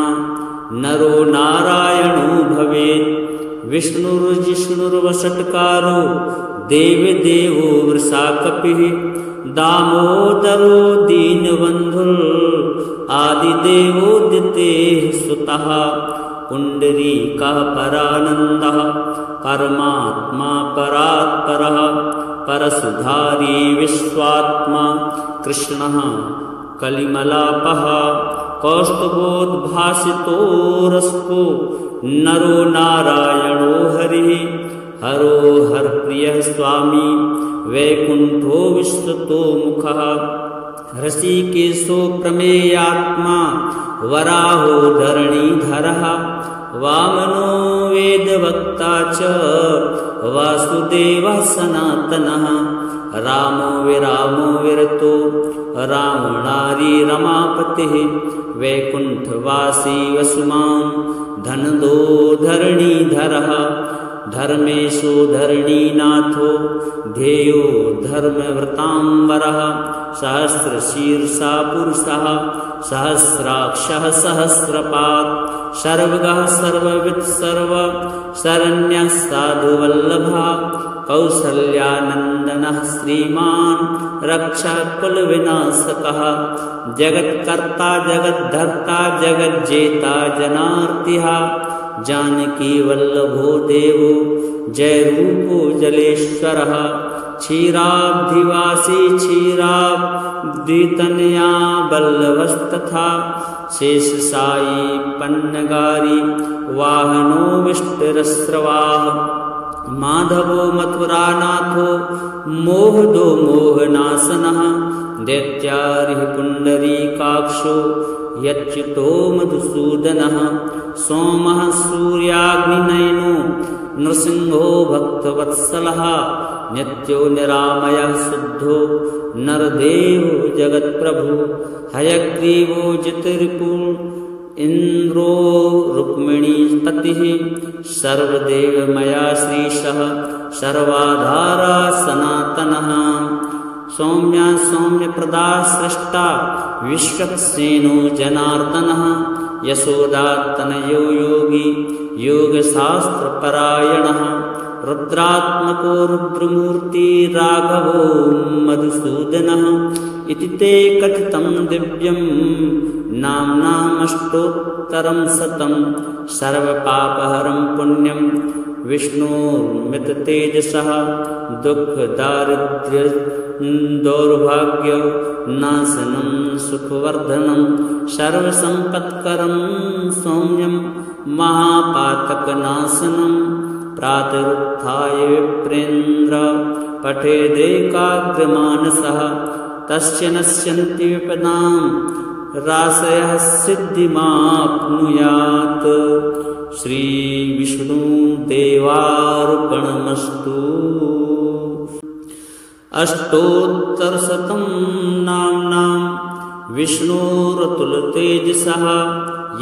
नरो नारायणो भवेत्। विष्णुर्जिष्णुर्वषट्कारो देवदेवो वृषाकपिः दामोदरो दीनबन्धुः आदिदेवोदितेः सुतः पुण्डरीकः परानन्दः परमात्मा परात्परः परसुधारी विश्वात्मा कृष्णः कलिमलापः कौस्तुभोद्भासितो रसको नरो नारायणो हरिः हरो हरप्रियः स्वामी वैकुण्ठो विश्वतो मुखः ऋषिकेशो प्रमेयात्मा वराहो धरणीधरः वामनो वेदवक्ता च वासुदेवः सनातनः रामो विरतो रावणारी रमापतिः वैकुण्ठवासी वसुमान् धनदो धरणीधरः धर्मेशो धरणीनाथो ध्येयो धर्मव्रताम्बरः सहस्रशीर्षा पुरुषः सहस्राक्षः सहस्रपात् सर्वगः सर्ववित् सर्व शरण्यः साधुवल्लभः कौसल्यानन्दनः श्रीमान् रक्षकुलविनाशकः जगत्कर्ता जगद्धर्ता जगज्जेता जनार्तिः जानकी वल्लभो देवो जयरूपो जलेश्वरः क्षीराब्धिवासी क्षीराब्धितनया वल्लभस्तथा शेषशायी पन्नगारी वाहनो विष्टरस्रवाः माधवो मथुरानाथो मोहदो मोहनाशनः दैत्यारिः पुण्डरीकाक्षो यच्युतो मधुसूदनः सोमः सूर्याग्निनयनो नृसिंहो भक्तवत्सलः नित्यो निरामयः शुद्धो नरदेवो जगत्प्रभु हयग्रीवो जितरिपु इन्द्रो रुक्मिणीपतिः सर्वदेवमया श्रीशः सर्वाधारा सनातनः सौम्या सौम्यप्रदा सृष्टा विश्वक्सेनो जनार्दनः यशोदातनयो योगी योगशास्त्रपरायणः रुद्रात्मको रुद्रमूर्ति राघवो मधुसूदनः इति ते कथितं दिव्यं नाम्नामष्टोत्तरं शतं सर्वपापहरं पुण्यं विष्णोर्मिततेजसः दुःखदारिद्र्यदौर्भाग्यनाशनं सुखवर्धनं सर्वसम्पत्करं सौम्यं महापातकनाशनं प्रातरुत्थाय विप्रेन्द्र पठेदेकाग्रमानसः तस्य नश्यन्ति विपदां राशयः सिद्धिमाप्नुयात्। श्रीविष्णुदेवार्पणमस्तु। अष्टोत्तरशतं नाम्नां विष्णोरतुलतेजसः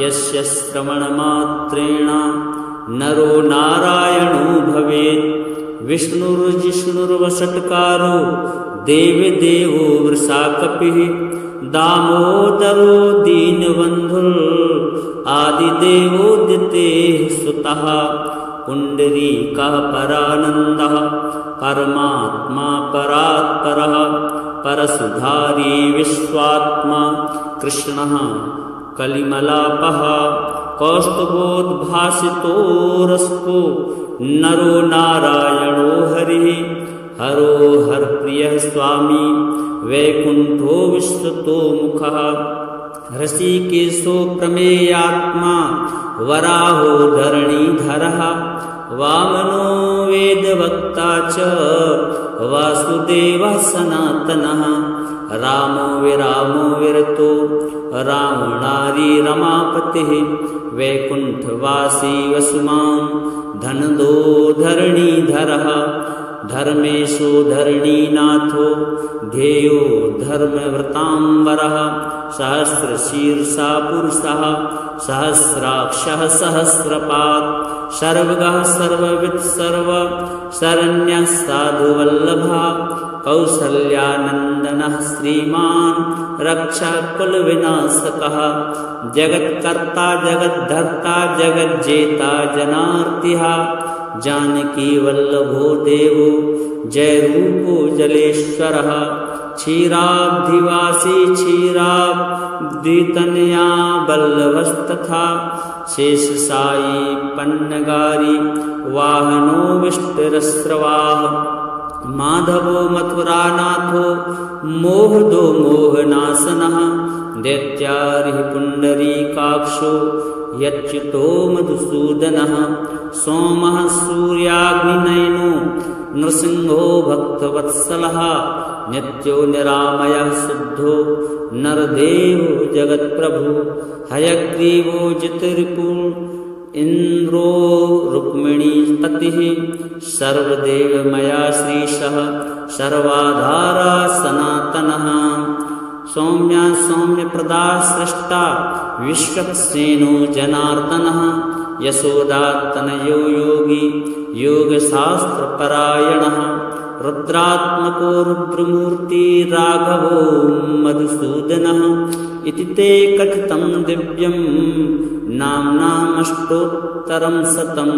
यस्य श्रवणमात्रेण नरो नारायणो भवेत्। विष्णुर्जिष्णुर्वषट्कारो देवदेवो वृषाकपिः दामोदरो दीनबन्धुः आदिदेवोदितेः सुतः पुण्डरीकः परानन्दः परमात्मा परात्परः परसुधारी विश्वात्मा कृष्णः कलिमलापः कौस्तुभोद्भासितो रसको नरो नारायणो हरिः हरो हरप्रियः स्वामी वैकुण्ठो विश्वतो मुखः ऋषिकेशो प्रमेयात्मा वराहो धरणीधरः वामनो वेदवक्ता च वासुदेवः सनातनः रामो विरतो रावणारी रमापतिः वैकुण्ठवासी वसुमान् धनदो धरणीधरः धर्मेशो धरणीनाथो ध्येयो धर्मव्रताम्बरः सहस्रशीर्षा पुरुषः सहस्राक्षः सहस्रपात् सर्वगः सर्ववित् सर्व शरण्यः साधुवल्लभः कौसल्यानन्दनः श्रीमान् रक्षकुलविनाशकः जगत्कर्ता जगद्धर्ता जगज्जेता जनार्तिः जानकी वल्लभो देवो जयरूपो जलेश्वरः क्षीराब्धिवासी क्षीराब्धितनया वल्लभस्तथा शेषशायी पन्नगारी वाहनो विष्टरस्रवाः माधवो मथुरानाथो मोहदो मोहनाशनः दैत्यारिः पुण्डरीकाक्षो यच्युतो मधुसूदनः सोमः सूर्याग्निनयनो नृसिंहो भक्तवत्सलः नित्यो निरामयः शुद्धो नरदेवो जगत्प्रभु हयग्रीवो जितरिपु इन्द्रो रुक्मिणीपतिः सर्वदेवमया श्रीशः सर्वाधारा सनातनः सौम्या सौम्यप्रदा सृष्टा विश्वक्सेनो जनार्दनः यशोदात्तनयो योगी योगशास्त्रपरायणः रुद्रात्मको रुद्रमूर्ति राघवो मधुसूदनः इति ते कथितं दिव्यं नाम्नामष्टोत्तरं शतं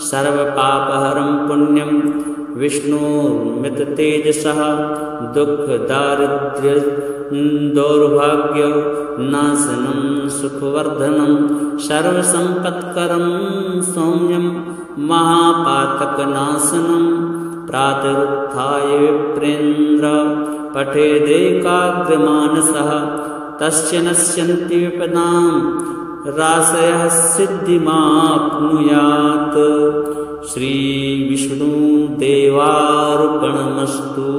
सर्वपापहरं पुण्यं विष्णोर्मिततेजसः दुःखदारिद्र्य दौर्भाग्यनाशनं सुखवर्धनं सर्वसम्पत्करं सौम्यं महापातकनाशनं प्रातरुत्थाय विप्रेन्द्र पठेदेकाग्रमानसः तस्य नश्यन्ति विपदां राशयः सिद्धिमाप्नुयात् श्रीविष्णुदेवार्पणमस्तु।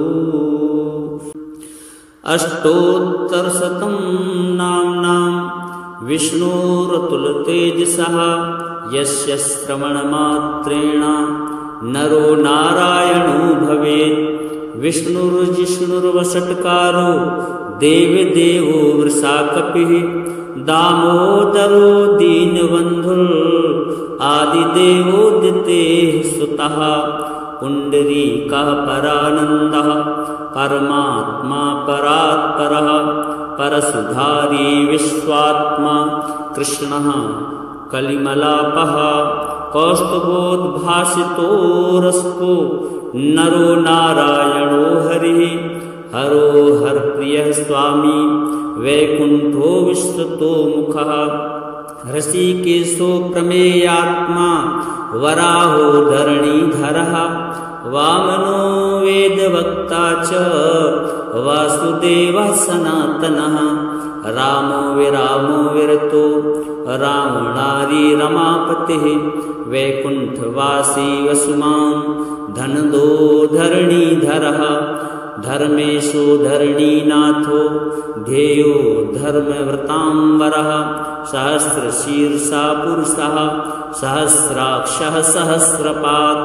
अष्टोत्तरशतं नाम्नां विष्णोरतुलतेजसः यस्य श्रवणमात्रेण नरो नारायणो भवेत् विष्णुर्जिष्णुर्वषट्कारो देवदेवो वृषाकपिः दामोदरो दीनबन्धुर् आदिदेवोदितेः सुतः पुण्डरीकः परानन्दः परमात्मा परात्परः परसुधारी विश्वात्मा कृष्णः कलिमलापः कौस्तुभोद्भासितो रसको नरो नारायणो हरिः हरो हरप्रियः स्वामी वैकुण्ठो विश्वतो मुखः ऋषिकेशो प्रमेयात्मा वराहो धरणीधरः वामनो वेदवक्ता च वासुदेवः सनातनः रामो विरामो विरतो रावणारी रमापतिः वैकुण्ठवासी वसुमान् धनदो धरणीधरः धर्मेशो धरणीनाथो ध्येयो धर्मव्रताम्बरः सहस्रशीर्षा पुरुषः सहस्राक्षः सहस्रपात्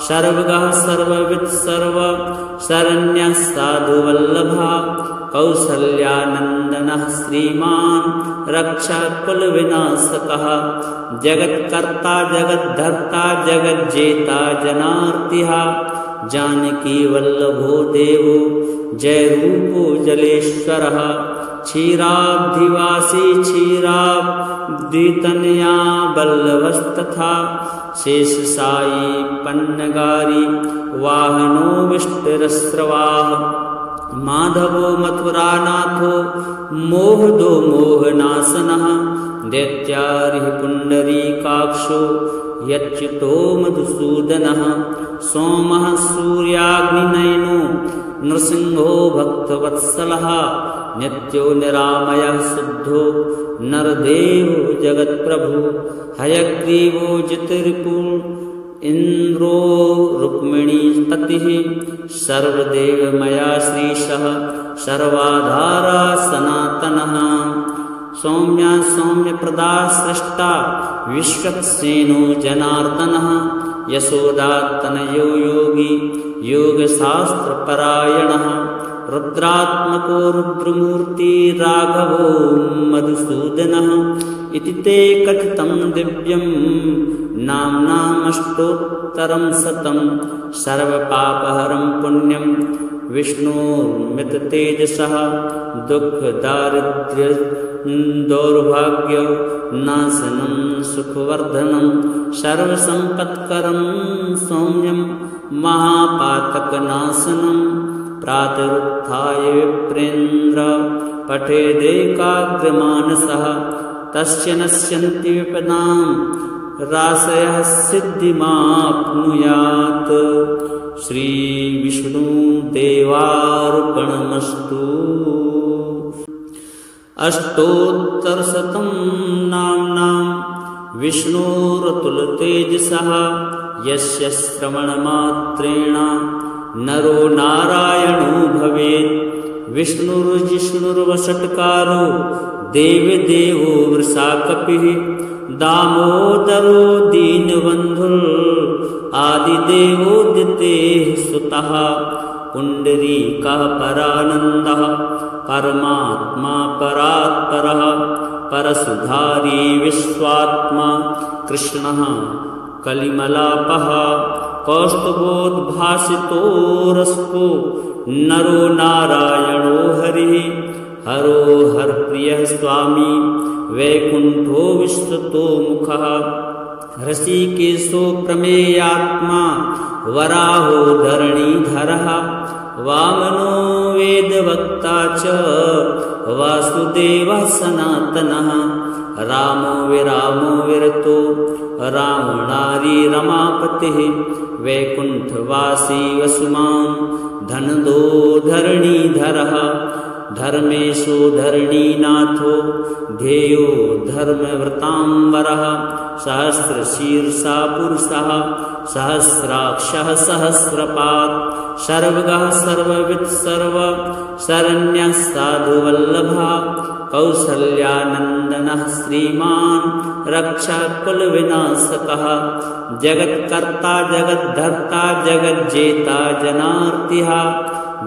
सर्वगः सर्ववित् सर्व शरण्यः साधुवल्लभः कौसल्यानन्दनः श्रीमान् रक्षकुलविनाशकः जगत्कर्ता जगद्धर्ता जगज्जेता जनार्तिः जानकी वल्लभो देवो जयरूपो जलेश्वरः क्षीराब्धिवासी क्षीराब्धितनया वल्लभस्तथा शेषशायी पन्नगारी वाहनो विष्टरस्रवाः माधवो मथुरानाथो मोहदो मोहनाशनः दैत्यारिः पुण्डरीकाक्षो यच्युतो मधुसूदनः सोमः सूर्याग्निनयनो नृसिंहो भक्तवत्सलः नित्यो निरामयः शुद्धो नरदेवो जगत्प्रभु हयग्रीवो जितरिपु इन्द्रो रुक्मिणीपतिः सर्वदेवमया श्रीशः सर्वाधारा सनातनः सौम्या सौम्यप्रदा सृष्टा विश्वक्सेनो जनार्दनः यशोदात्तनयो योगी योगशास्त्रपरायणः रुद्रात्मको रुद्रमूर्ति राघवो मधुसूदनः इति ते कथितं दिव्यं नाम्नामष्टोत्तरं शतं सर्वपापहरं पुण्यं विष्णुर्मिततेजसः दुःखदारिद्र्य दौर्भाग्यनाशनं सुखवर्धनं सर्वसम्पत्करं सौम्यं महापातकनाशनं प्रातरुत्थाय विप्रेन्द्र पठेदेकाग्रमानसः तस्य नश्यन्ति विपदां राशयः सिद्धिमाप्नुयात्। श्रीविष्णुदेवार्पणमस्तु। अष्टोत्तरशतं नाम्नां विष्णोरतुलतेजसः यस्य श्रवणमात्रेण नरो नारायणो भवेत्। विष्णुर्जिष्णुर्वषट्कारो देवदेवो वृषाकपिः दामोदरो दीनबन्धुर् आदिदेवोदितेः सुतः पुण्डरीकः परानन्दः परमात्मा परात्परः परसुधारी विश्वात्मा कृष्णः कलिमलापः कौस्तुभोद्भासितो रसको नरो नारायणो हरिः हरो हरप्रियः स्वामी वैकुण्ठो विश्वतो मुखः ऋषिकेशो प्रमेयात्मा वराहो धरणीधरः वामनो वेदवक्ता च वासुदेवः सनातनः रामो विरतो रावणारी रमापतिः वैकुण्ठवासी वसुमान् धनदो धरणीधरः धर्मेशो धरणीनाथो ध्येयो धर्मव्रताम्बरः सहस्रशीर्षा पुरुषः सहस्राक्षः सहस्रपात् सर्वगः सर्ववित् सर्व शरण्यः साधुवल्लभः कौसल्यानन्दनः श्रीमान् रक्षः कुलविनाशकः जगत्कर्ता जगद्धर्ता जगज्जेता जनार्तिः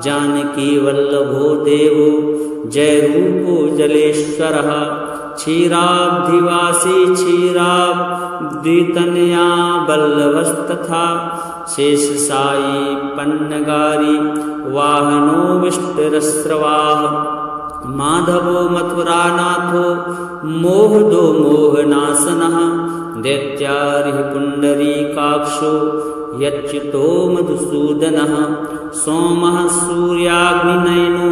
जानकी वल्लभो देवो जयरूपो जलेश्वरः क्षीराब्धिवासी क्षीराब्धितनया वल्लभस्तथा शेषशायी पन्नगारी वाहनो विष्टरस्रवाः माधवो मथुरानाथो मोहदो मोहनाशनः दैत्यारिः पुण्डरीकाक्षो यच्युतो मधुसूदनः सोमः सूर्याग्निनयनो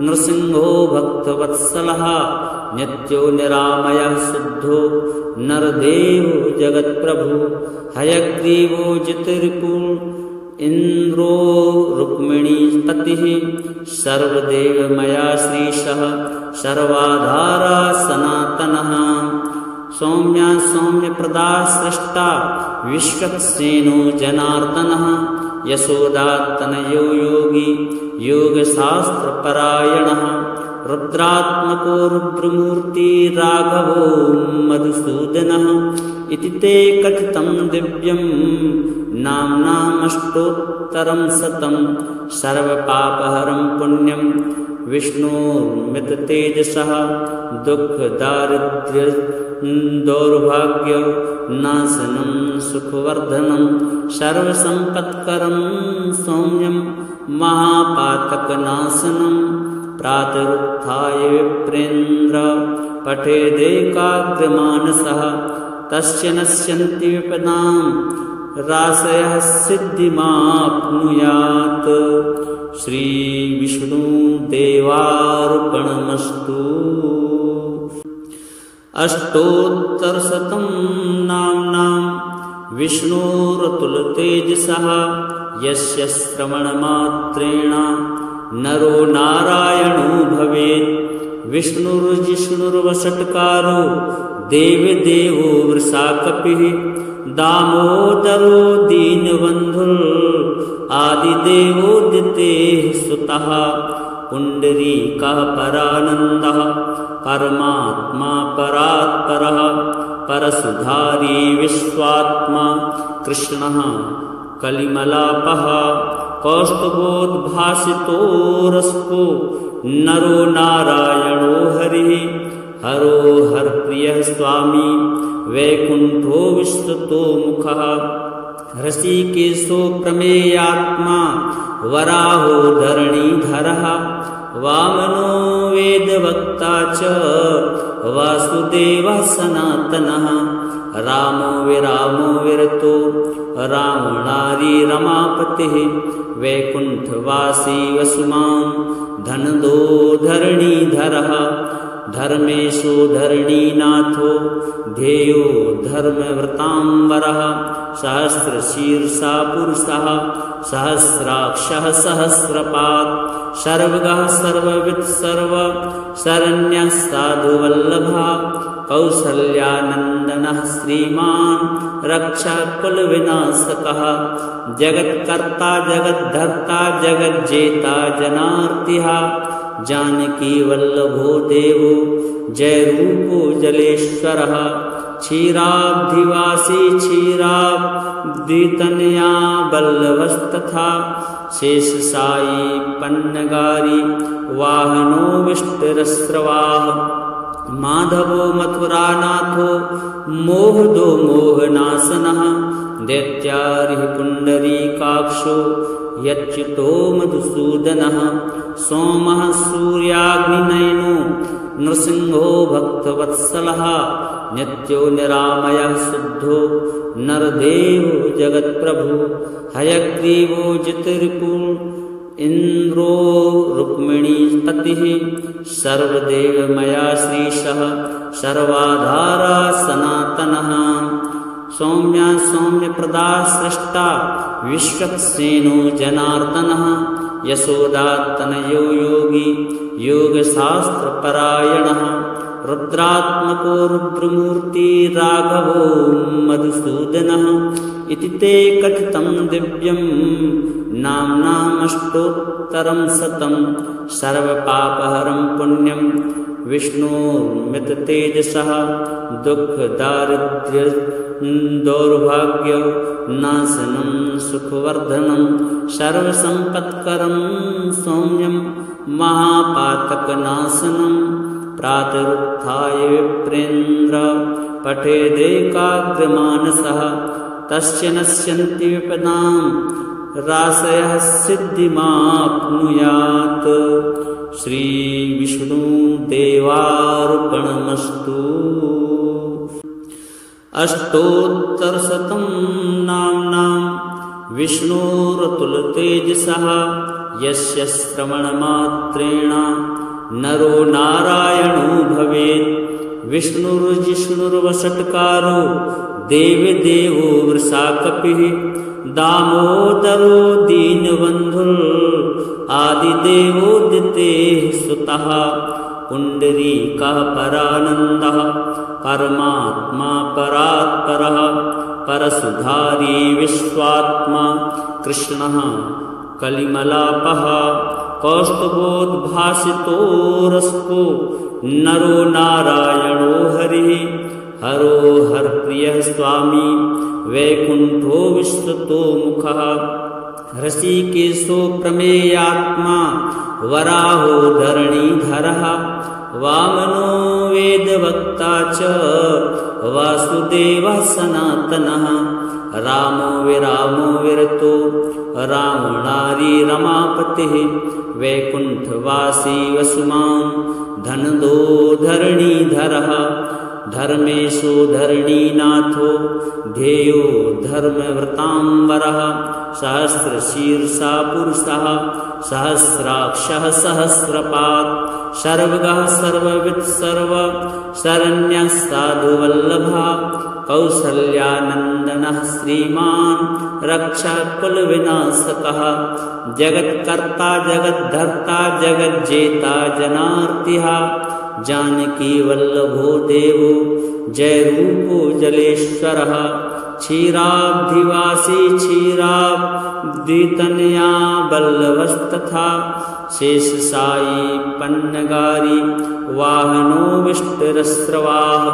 नृसिंहो भक्तवत्सलः नित्यो निरामयः शुद्धो नरदेवो जगत्प्रभु हयग्रीवो जितरिपुः इन्द्रो रुक्मिणीपतिः सर्वदेवमया श्रीशः सर्वाधारा सनातनः सौम्या सौम्यप्रदा सृष्टा विश्वक्सेनो जनार्दनः यशोदात्तनयो योगी योगशास्त्रपरायणः रुद्रात्मको रुद्रमूर्ति राघवो मधुसूदनः इति ते कथितं दिव्यं नाम्नामष्टोत्तरं शतं सर्वपापहरं पुण्यं विष्णुर्मिततेजसः दुःखदारिद्र्य दौर्भाग्यनाशनं सुखवर्धनं सर्वसम्पत्करं सौम्यं महापातकनाशनं प्रातरुत्थाय विप्रेन्द्र पठेदेकाग्रमानसः तस्य नश्यन्ति विपदां राशयः सिद्धिमाप्नुयात्। श्रीविष्णुदेवार्पणमस्तु। अष्टोत्तरशतं नाम्नां विष्णोरतुलतेजसः यस्य श्रवणमात्रेण नरो नारायणो भवेत्। विष्णुर्जिष्णुर्वषट्कारो देवदेवो वृषाकपिः दामोदरो दीनबन्धुर् आदिदेवोदितेः सुतः पुण्डरीकः परानन्दः परमात्मा परात्परः परसुधारी विश्वात्मा कृष्णः कलिमलापः कौस्तुभोद्भासितोरस्को नरो नारायणो हरिः हरो हरप्रियः स्वामी वैकुण्ठो विस्ततो मुखः ऋषिकेशो प्रमेयात्मा वराहो धरणीधरः वामनो वेदवक्ता च वासुदेवः सनातनः रामो विरतो रावणारी रमापतिः वैकुण्ठवासी वसुमान् धनदो धरणीधरः धर्मेशो धरणीनाथो ध्येयो धर्मव्रताम्बरः सहस्रशीर्षा पुरुषः सहस्राक्षः सहस्रपात् सर्वगः सर्ववित् सर्व शरण्यः साधुवल्लभः कौसल्यानन्दनः श्रीमान् रक्षः कुलविनाशकः जगत्कर्ता जगद्धर्ता जगज्जेता जनार्तिः जानकी वल्लभो देवो जय रूपो जलेश्वरः क्षीराब्धिवासी क्षीराब्धितनया वल्लभस्तथा शेषशायी पन्नगारी वाहनो विष्टरस्रवाः माधवो मथुरानाथो मोहदो मोहनाशनः दैत्यारिः पुण्डरीकाक्षो यच्युतो मधुसूदनः सोमः सूर्याग्निनयनो नृसिंहो भक्तवत्सलः नित्यो निरामयः शुद्धो नरदेवो जगत्प्रभु हयग्रीवो जितरिपु इन्द्रो रुक्मिणीपतिः सर्वदेवमया श्रीशः सर्वाधारा सनातनः सौम्या सौम्यप्रदा सृष्टा विश्वक्सेनो जनार्दनः यशोदात्तनयो योगी योगशास्त्रपरायणः रुद्रात्मको रुद्रमूर्ति राघवो मधुसूदनः इति ते कथितं दिव्यं नाम्नामष्टोत्तरं शतं सर्वपापहरं पुण्यं विष्णोर्मिततेजसः दुःखदारिद्र्य दौर्भाग्य नाशनं सुखवर्धनं सर्वसम्पत्करं सौम्यं महापातकनाशनं प्रातरुत्थाय विप्रेन्द्र पठेदेकाग्रमानसः तस्य नश्यन्ति विपदां राशयः सिद्धिमाप्नुयात् श्रीविष्णुदेवार्पणमस्तु। अष्टोत्तरशतं नाम्नां विष्णोरतुलतेजसः यस्य श्रवणमात्रेण नरो नारायणो भवेत् विष्णुर्जिष्णुर्वषट्कारो देवदेवो वृषाकपिः दामोदरो दीनबन्धुर् आदिदेवोदितेः सुतः पुण्डरीकः परानन्दः परमात्मा परात्परः परसुधारी विश्वात्मा कृष्णः कलिमलापः कौस्तुभोद्भासितोरस्को नरो नारायणो हरिः हरो हरप्रियः स्वामी वैकुण्ठो विस्ततो मुखः ऋषिकेशो प्रमेयात्मा वराहो धरणीधरः वामनो वेदवक्ता च वासुदेवः सनातनः रामो विरतो रावणारी रमापतिः वैकुण्ठवासी वसुमान् धनदो धरणीधरः धर्मेशो धरणीनाथो ध्येयो धर्मव्रताम्बरः सहस्रशीर्षा पुरुषः सहस्राक्षः सहस्रपात् सर्वगः सर्ववित् सर्व शरण्यः साधुवल्लभः कौसल्यानन्दनः श्रीमान् रक्षः कुलविनाशकः जगत्कर्ता जगद्धर्ता जगज्जेता जनार्तिः जानकी वल्लभो देवो जय रूपो जलेश्वरः क्षीराब्धिवासी क्षीराब्धितनया वल्लभस्तथा शेषशायी पन्नगारी वाहनो विष्टरस्रवाः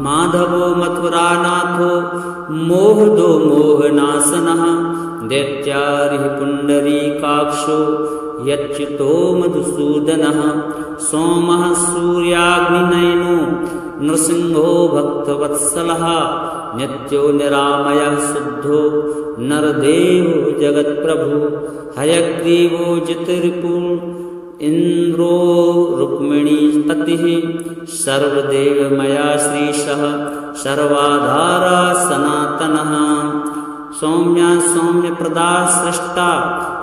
माधवो मथुरानाथो मोहदो मोहनाशनः दैत्यारिः पुण्डरीकाक्षो यच्युतो मधुसूदनः सोमः सूर्याग्निनयनो नृसिंहो भक्तवत्सलः नित्यो निरामयः शुद्धो नरदेवो जगत्प्रभु हयग्रीवो जितरिपु इन्द्रो रुक्मिणीपतिः सर्वदेवमया श्रीशः सर्वाधारा सनातनः सौम्या सौम्यप्रदा सृष्टा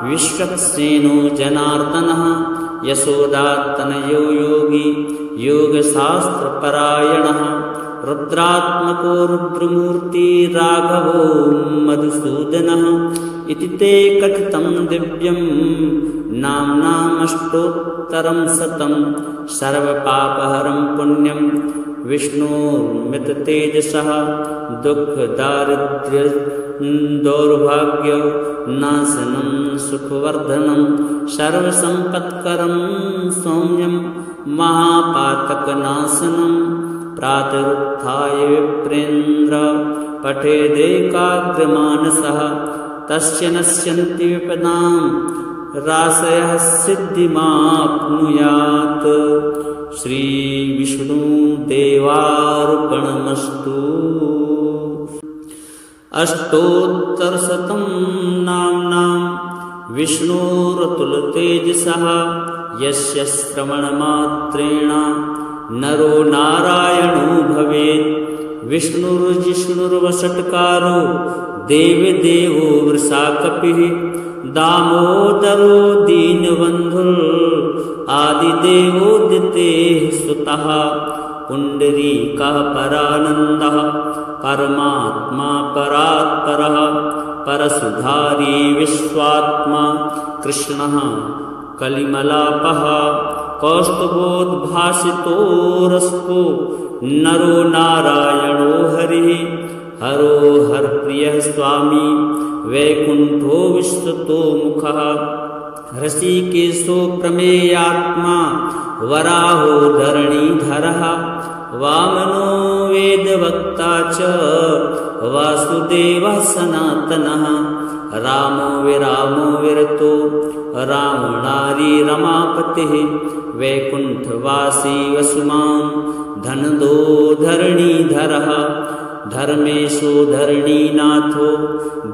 विश्वक्सेनो जनार्दनः यशोदात्तनयो योगी योगशास्त्रपरायणः रुद्रात्मको रुद्रमूर्ति राघवो मधुसूदनः इति ते कथितं दिव्यं नाम्नामष्टोत्तरं शतं सर्वपापहरं पुण्यं विष्णोर्मिततेजसः दुःखदारिद्र्य दौर्भाग्य नाशनं सुखवर्धनं सर्वसम्पत्करं सौम्यं महापातकनाशनं प्रातरुत्थाय विप्रेन्द्र पठेदेकाग्रमानसः तस्य नश्यन्ति विपदां राशयः सिद्धिमाप्नुयात्। श्रीविष्णुदेवार्पणमस्तु। अष्टोत्तरशतं नाम्नां विष्णोरतुलतेजसः यस्य श्रवणमात्रेण नरो नारायणो भवेत्। विष्णुर्जिष्णुर्वषट्कारो देवदेवो वृषाकपिः दामोदरो दीनबन्धुः आदिदेवोदितेः सुतः पुण्डरीकः परानन्दः परमात्मा परात्परः परसुधारी विश्वात्मा कृष्णः कलिमलापः कौस्तुभोद्भासितो रसको नरो नारायणो हरिः हरो हरप्रियः स्वामी वैकुण्ठो विश्वतो मुखः ऋषिकेशो प्रमेयात्मा वराहो धरणीधरः वामनो वेदवक्ता च वासुदेवः सनातनः रामो विरामो विरतो रावणारी रमापतिः वैकुण्ठवासी वसुमान् धनदो धरणीधरः धर्मेशो धरणीनाथो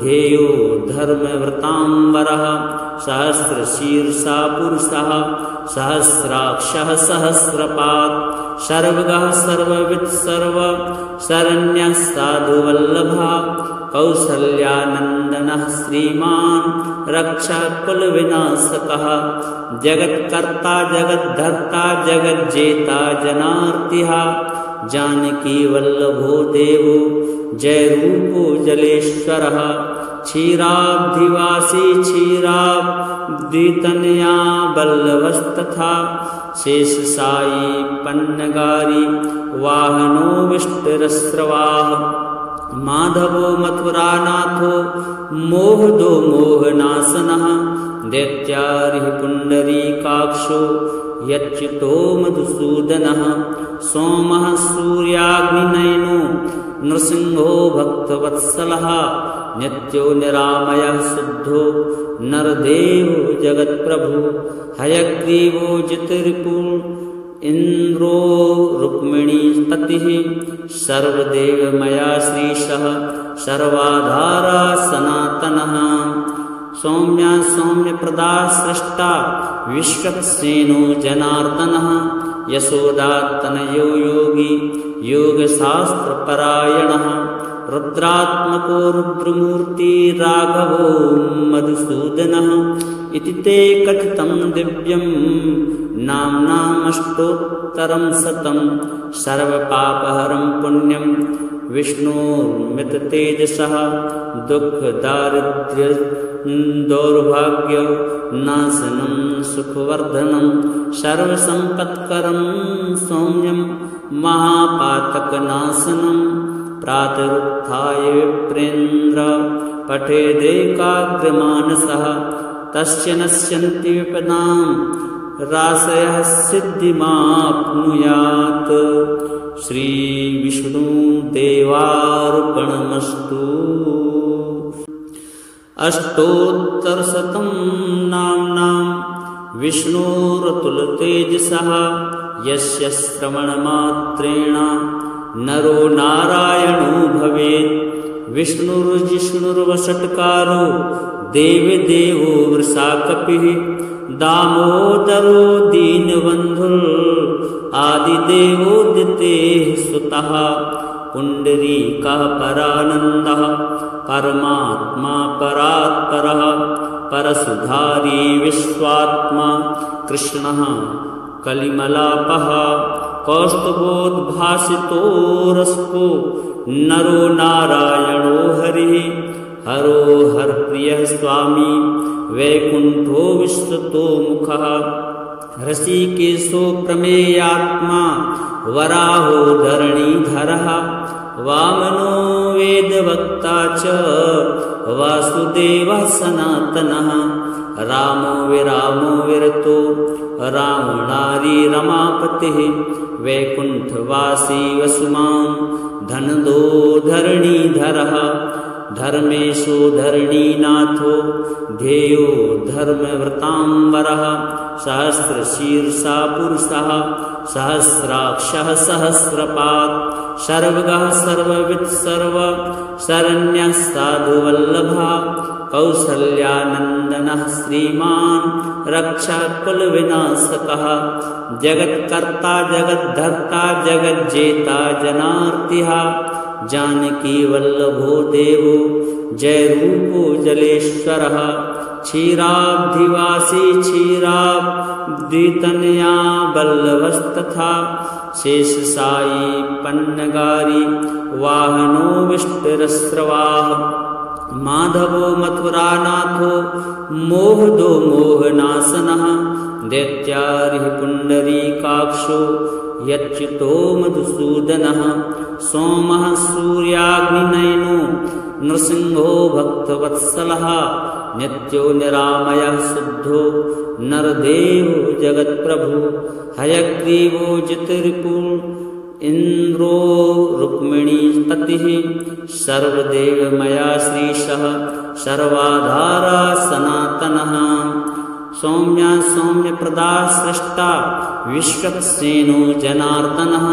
ध्येयो धर्मव्रताम्बरः सहस्रशीर्षा पुरुषः सहस्राक्षः सहस्रपात् सर्वगः सर्ववित् सर्व शरण्यः साधुवल्लभः कौसल्यानन्दनः श्रीमान् रक्षकुलविनाशकः जगत्कर्ता जगद्धर्ता जगज्जेता जनार्तिः जानकी वल्लभो देवो जयरूपो जलेश्वरः क्षीराब्धिवासी क्षीराब्धितनया वल्लभस्तथा शेषशायी पन्नगारी वाहनो विष्टरस्रवाः माधवो मथुरानाथो मोहदो मोहनाशनः दैत्यारिः पुण्डरीकाक्षो यच्युतो मधुसूदनः सोमः सूर्याग्निनयनो नृसिंहो भक्तवत्सलः नित्यो निरामयः शुद्धो नरदेवो जगत्प्रभु हयग्रीवो जितरिपु इन्द्रो रुक्मिणीपतिः सर्वदेवमया श्रीशः सर्वाधारा सनातनः सौम्या सौम्यप्रदा सृष्टा विश्वक्सेनो जनार्दनः यशोदात्तनयो योगी योगशास्त्रपरायणः रुद्रात्मको रुद्रमूर्ति राघवो मधुसूदनः इति ते कथितं दिव्यं नाम्नामष्टोत्तरं शतं सर्वपापहरं पुण्यं विष्णोर्मिततेजसः दुःखदारिद्र्य दौर्भाग्य नाशनं सुखवर्धनं सर्वसम्पत्करं सौम्यं महापातकनाशनं प्रातरुत्थाय विप्रेन्द्र पठेदेकाग्रमानसः तस्य नश्यन्ति विपदां राशयः सिद्धिमाप्नुयात्। श्रीविष्णुदेवार्पणमस्तु। अष्टोत्तरशतं नाम्नां विष्णोरतुलतेजसः यस्य श्रवणमात्रेण नरो नारायणो भवेत्। विष्णुर्जिष्णुर्वषट्कारो देवदेवो वृषाकपिः दामोदरो दीनबन्धुः आदिदेवोदितेः सुतः। पुण्डरीकः परानन्दः परमात्मा परात्परः परसुधारी विश्वात्मा कृष्णः कलिमलापः कौस्तुभोद्भासितो रसको नरो नारायणो हरिः। हरो हरप्रियः स्वामी वैकुण्ठो विश्वतो मुखः ऋषिकेशो प्रमेयात्मा वराहो धरणीधरः वामनो वेदवक्ता च वासुदेवः सनातनः। रामो विरामो विरतो रावणारी रमापतिः वैकुण्ठवासी वसुमान् धनदो धरणीधरः। धर्मेशो धरणीनाथो ध्येयो धर्मव्रताम्बरः सहस्रशीर्षा पुरुषः सहस्राक्षः सहस्रपात् सर्वगः सर्ववित् सर्व शरण्यः साधुवल्लभः कौसल्यानन्दनः श्रीमान् रक्षकुलविनाशकः जगत्कर्ता जगद्धर्ता जगज्जेता जनार्तिः जानकी वल्लभो देवो जयरूपो जलेश्वरः क्षीराब्धिवासी क्षीराब्धितनया वल्लभस्तथा शेषशायी पन्नगारी वाहनो विष्टरस्रवाः माधवो मथुरानाथो मोहदो मोहनाशनः दैत्यारिः पुण्डरीकाक्षो यच्युतो मधुसूदनः सोमः सूर्याग्निनयनो नृसिंहो भक्तवत्सलः नित्यो निरामयः शुद्धो नरदेवो जगत्प्रभु हयग्रीवो जितरिपु इन्द्रो रुक्मिणीपतिः सर्वदेवमया श्रीशः सर्वाधारा सनातनः सौम्या सौम्यप्रदा सृष्टा विश्वक्सेनो जनार्दनः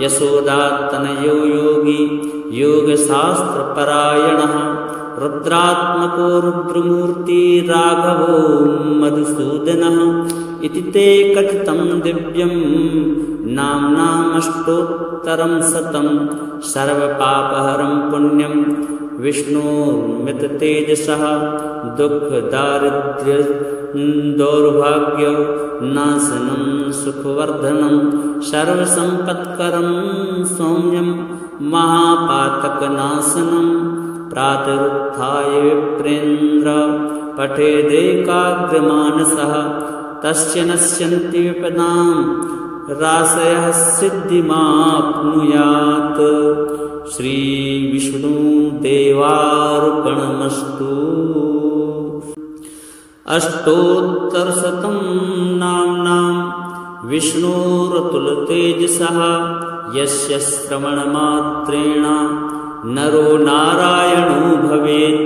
यशोदातनयो योगी योगशास्त्रपरायणः रुद्रात्मको रुद्रमूर्ति राघवो मधुसूदनः इति ते कथितं दिव्यं नाम्नामष्टोत्तरं शतं सर्वपापहरं पुण्यं विष्णोर्मिततेजसः दुःखदारिद्र्य दौर्भाग्यनाशनं सुखवर्धनं सर्वसम्पत्करं सौम्यं महापातकनाशनं प्रातरुत्थाय विप्रेन्द्र पठेदेकाग्रमानसः तस्य नश्यन्ति विपदां राशयः सिद्धिमाप्नुयात्। श्रीविष्णुदेवार्पणमस्तु। अष्टोत्तरशतं नाम्नां विष्णोरतुलतेजसः यस्य श्रवणमात्रेण नरो नारायणो भवेत्।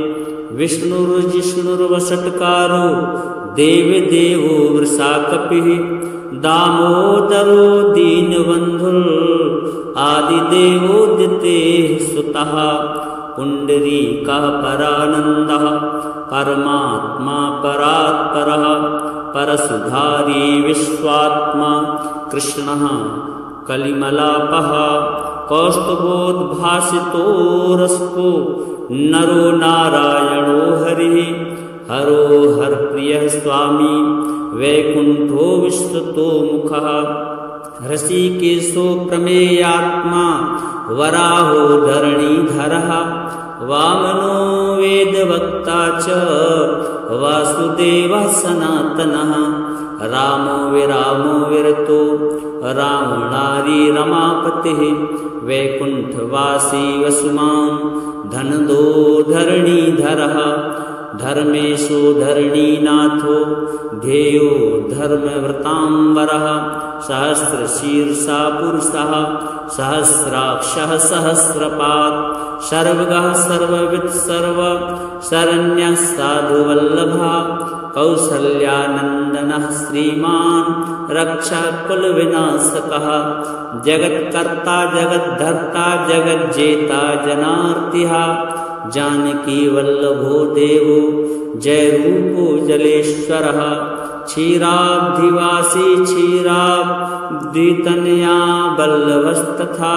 विष्णुर्जिष्णुर्वषट्कारो देवदेवो वृषाकपिः दामोदरो दीनबन्धुः आदिदेवोदितेः सुतः। पुण्डरीकः परानन्दः परमात्मा परात्परः परसुधारी विश्वात्मा कृष्णः कलिमलापः कौस्तुभोद्भासितो रसको नरो नारायणो हरिः। हरो हरप्रियः स्वामी वैकुण्ठो विश्वतो मुखः ऋषिकेशो प्रमेयात्मा वराहो धरणीधरः वामनो वेदवक्ता च वासुदेवः सनातनः। रामो विरामो विरतो रावणारी रमापतिः वैकुण्ठवासी वसुमान् धनदो धरणीधरः धर्मेशो धरणीनाथो ध्येयो धर्मव्रतांबरः सहस्रशीर्षा पुरुषः सहस्राक्षः सहस्रपात् सर्वगः सर्ववित् सर्व शरण्यः साधुवल्लभः कौसल्यानन्दनः श्रीमान् रक्षकुलविनाशकः जगत्कर्ता जगद्धर्ता जगज्जेता जनार्तिः जानकी वल्लभो देवो जय रूपो जलेश्वरः क्षीराब्धिवासी क्षीराब्धितनया वल्लभस्तथा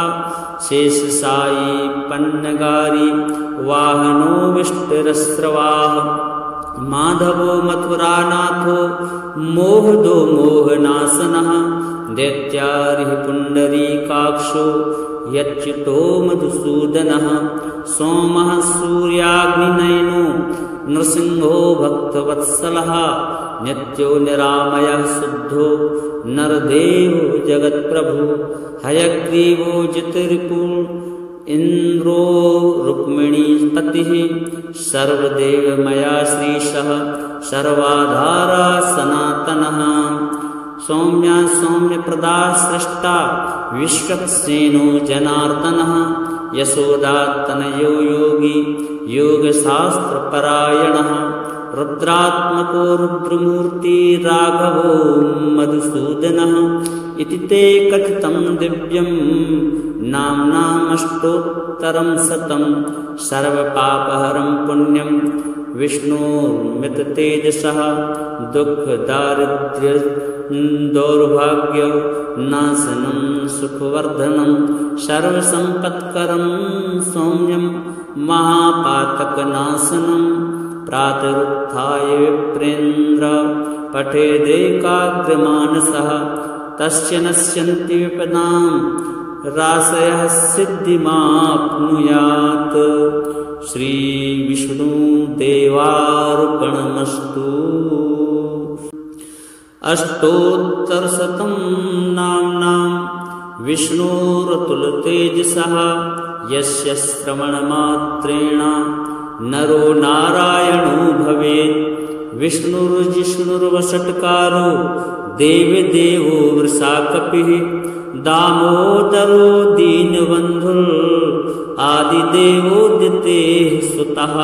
शेषशायी पन्नगारी वाहनो विष्टरस्रवाः माधवो मथुरानाथो मोहदो मोहनाशनः दैत्यारिः पुण्डरीकाक्षो यच्युतो मधुसूदनः सोमः सूर्याग्निनयनो नृसिंहो भक्तवत्सलः नित्यो निरामयः शुद्धो नरदेवो जगत्प्रभु हयग्रीवो जितरिपुः इंद्रो रुक्मिणीपतिः सर्वदेवमया श्रीशः सर्वाधारा सनातनः सौम्या सौम्यप्रदा सृष्टा विश्वक्सेनो जनार्दनः यशोदातनयो योगी योगशास्त्रपरायणः रुद्रात्मको रुद्रमूर्ति राघवो मधुसूदनः इति ते कथितं दिव्यं नाम्नामष्टोत्तरं शतं सर्वपापहरं पुण्यं विष्णोर्मिततेजसः दुःखदारिद्र्य दौर्भाग्य नाशनं सुखवर्धनं सर्वसम्पत्करं सौम्यं महापातकनाशनं प्रातरुत्थाय विप्रेन्द्र पठेदेकाग्रमानसः तस्य नश्यन्ति विपदां राशयः सिद्धिमाप्नुयात् श्री विष्णुदेवार्पणमस्तु। अष्टोत्तरशतं नाम्नां विष्णोरतुलतेजसः यस्य श्रवणमात्रेण नरो नारायणो भवेत् विष्णुर्जिष्णुर्वषट्कारो देवदेवो वृषाकपिः दामोदरो दीनबन्धुः आदिदेवोदितेः सुतः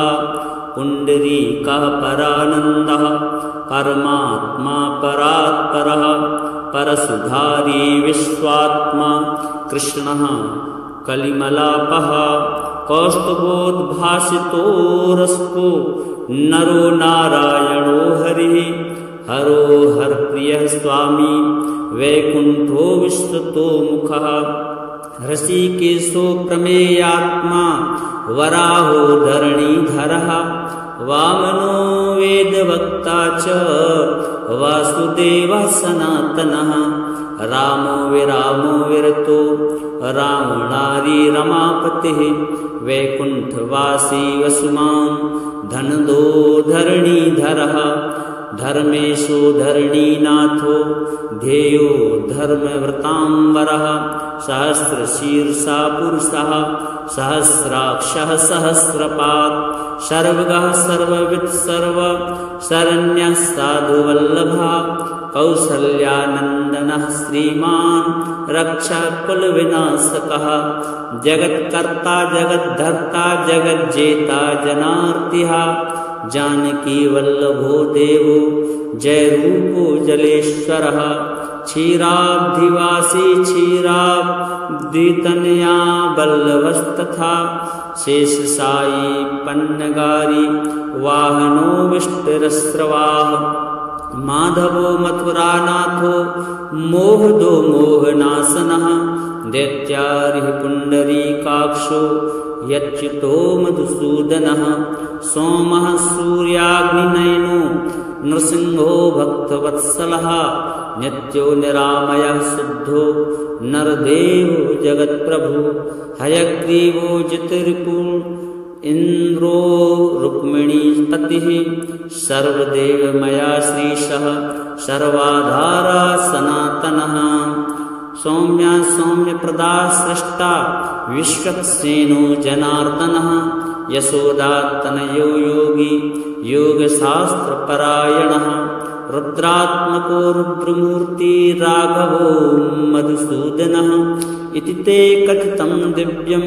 पुण्डरीकः परानन्दः परमात्मा परात्परः परशुधारी विश्वात्मा कृष्णः कलिमलापः कौस्तुभोद्भासितो रसको नरो नारायणो हरिः हरो हरप्रियः स्वामी वैकुण्ठो विश्वतो मुखः ऋषिकेशो प्रमेयात्मा वराहो धरणीधरः वामनो वेदवक्ता च वासुदेवः सनातनः रामो विरतो रावणारी रमापतिः वैकुण्ठवासी वसुमान् धनदो धरणीधरः धर्मेशो धरणीनाथो ध्येयो धर्मव्रतांबरः सहस्रशीर्षा पुरुषः सहस्राक्षः सहस्रपात् सर्वगः सर्ववित् सर्व शरण्यः साधुवल्लभः कौसल्यानन्दनः श्रीमान् रक्षकुलविनाशकः जगत्कर्ता जगद्धर्ता जगज्जेता जनार्तिः जानकी वल्लभो देवो जय रूपो जलेश्वरः क्षीराब्धिवासी क्षीराब्धितनया वल्लभस्तथा शेषशायी पन्नगारी वाहनो विष्टरस्रवाः माधवो मथुरानाथो मोहदो मोहनाशनः दैत्यारिः पुण्डरीकाक्षो यच्युतो मधुसूदनः सोमः सूर्याग्निनयनो नृसिंहो भक्तवत्सलः नित्यो निरामयः शुद्धो नरदेवो जगत्प्रभु हयग्रीवो जितरिपुः इंद्रो रुक्मिणीपतिः सर्वदेवमया श्रीशः सर्वाधारा सनातनः सौम्या सौम्यप्रदा स्रष्टा विश्वक्सेनो जनार्दनः यशोदातनयो योगी योगशास्त्रपरायणः रुद्रात्मको रुद्रमूर्ति राघवो मधुसूदनः इति ते कथितं दिव्यं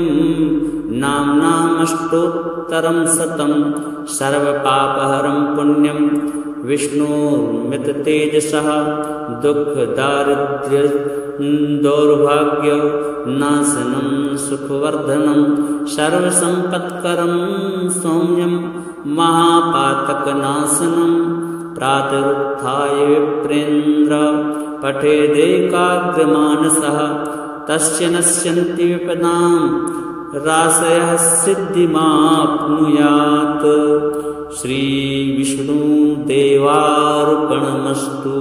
नाम्नामष्टोत्तरं शतं सर्वपापहरं पुण्यं विष्णोर्मिततेजसः दुःखदारिद्र्यदौर्भाग्यनाशनं सुखवर्धनं सर्वसम्पत्करं सौम्यं महापातकनाशनं प्रातरुत्थाय विप्रेन्द्र पठेदेकाग्रमानसः तस्य नश्यन्ति विपदां राशयः सिद्धिमाप्नुयात्। श्रीविष्णुदेवार्पणमस्तु।